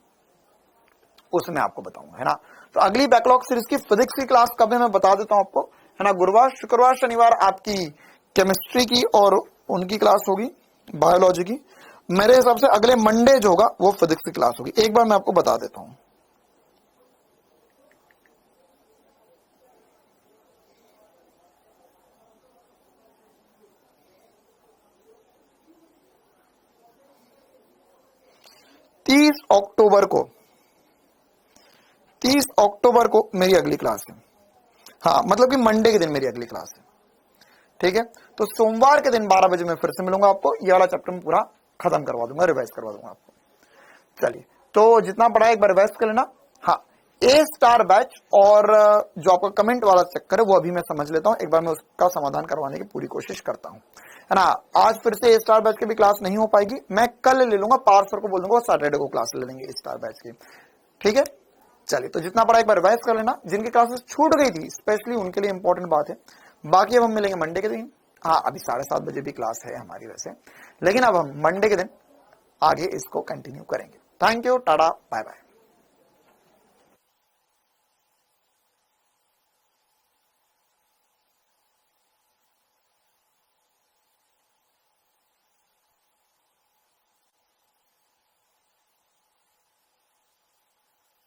उसमें आपको बताऊंगा, है ना। तो अगली बैकलॉग सीरीज की फिजिक्स की क्लास कब है मैं बता देता हूं आपको, है ना। गुरुवार, शुक्रवार, शनिवार आपकी केमिस्ट्री की और उनकी क्लास होगी, बायोलॉजी की। मेरे हिसाब से अगले मंडे जो होगा वो फिजिक्स की क्लास होगी। एक बार मैं आपको बता देता हूं, तीस अक्टूबर को मेरी अगली क्लास है। हाँ, मतलब कि मंडे के दिन मेरी अगली क्लास है, ठीक है। तो सोमवार के दिन 12 बजे मैं फिर से मिलूंगा आपको, ये वाला चैप्टर में पूरा खत्म करवा दूंगा, रिवाइज करवा दूंगा आपको। चलिए, तो जितना पढ़ा एक बार रिवाइज कर लेना। हाँ, ए स्टार बैच और जो आपका कमेंट वाला चक्कर है वो अभी मैं समझ लेता हूँ, एक बार मैं उसका समाधान करवाने की पूरी कोशिश करता हूँ, है ना। आज फिर से ए स्टार बैच की भी क्लास नहीं हो पाएगी, मैं कल ले लूंगा, पार्सर को बोल दूंगा सैटरडे को क्लास ले लेंगे ए स्टार बैच की, ठीक है। चलिए, तो जितना पढ़ा एक बार रिवाइज कर लेना। जिनकी क्लासेस छूट गई थी स्पेशली उनके लिए इंपॉर्टेंट बात है। बाकी अब हम मिलेंगे मंडे के दिन। हाँ, अभी 7:30 बजे भी क्लास है हमारी वैसे, लेकिन अब हम मंडे के दिन आगे इसको कंटिन्यू करेंगे। Thank you, tata, bye bye.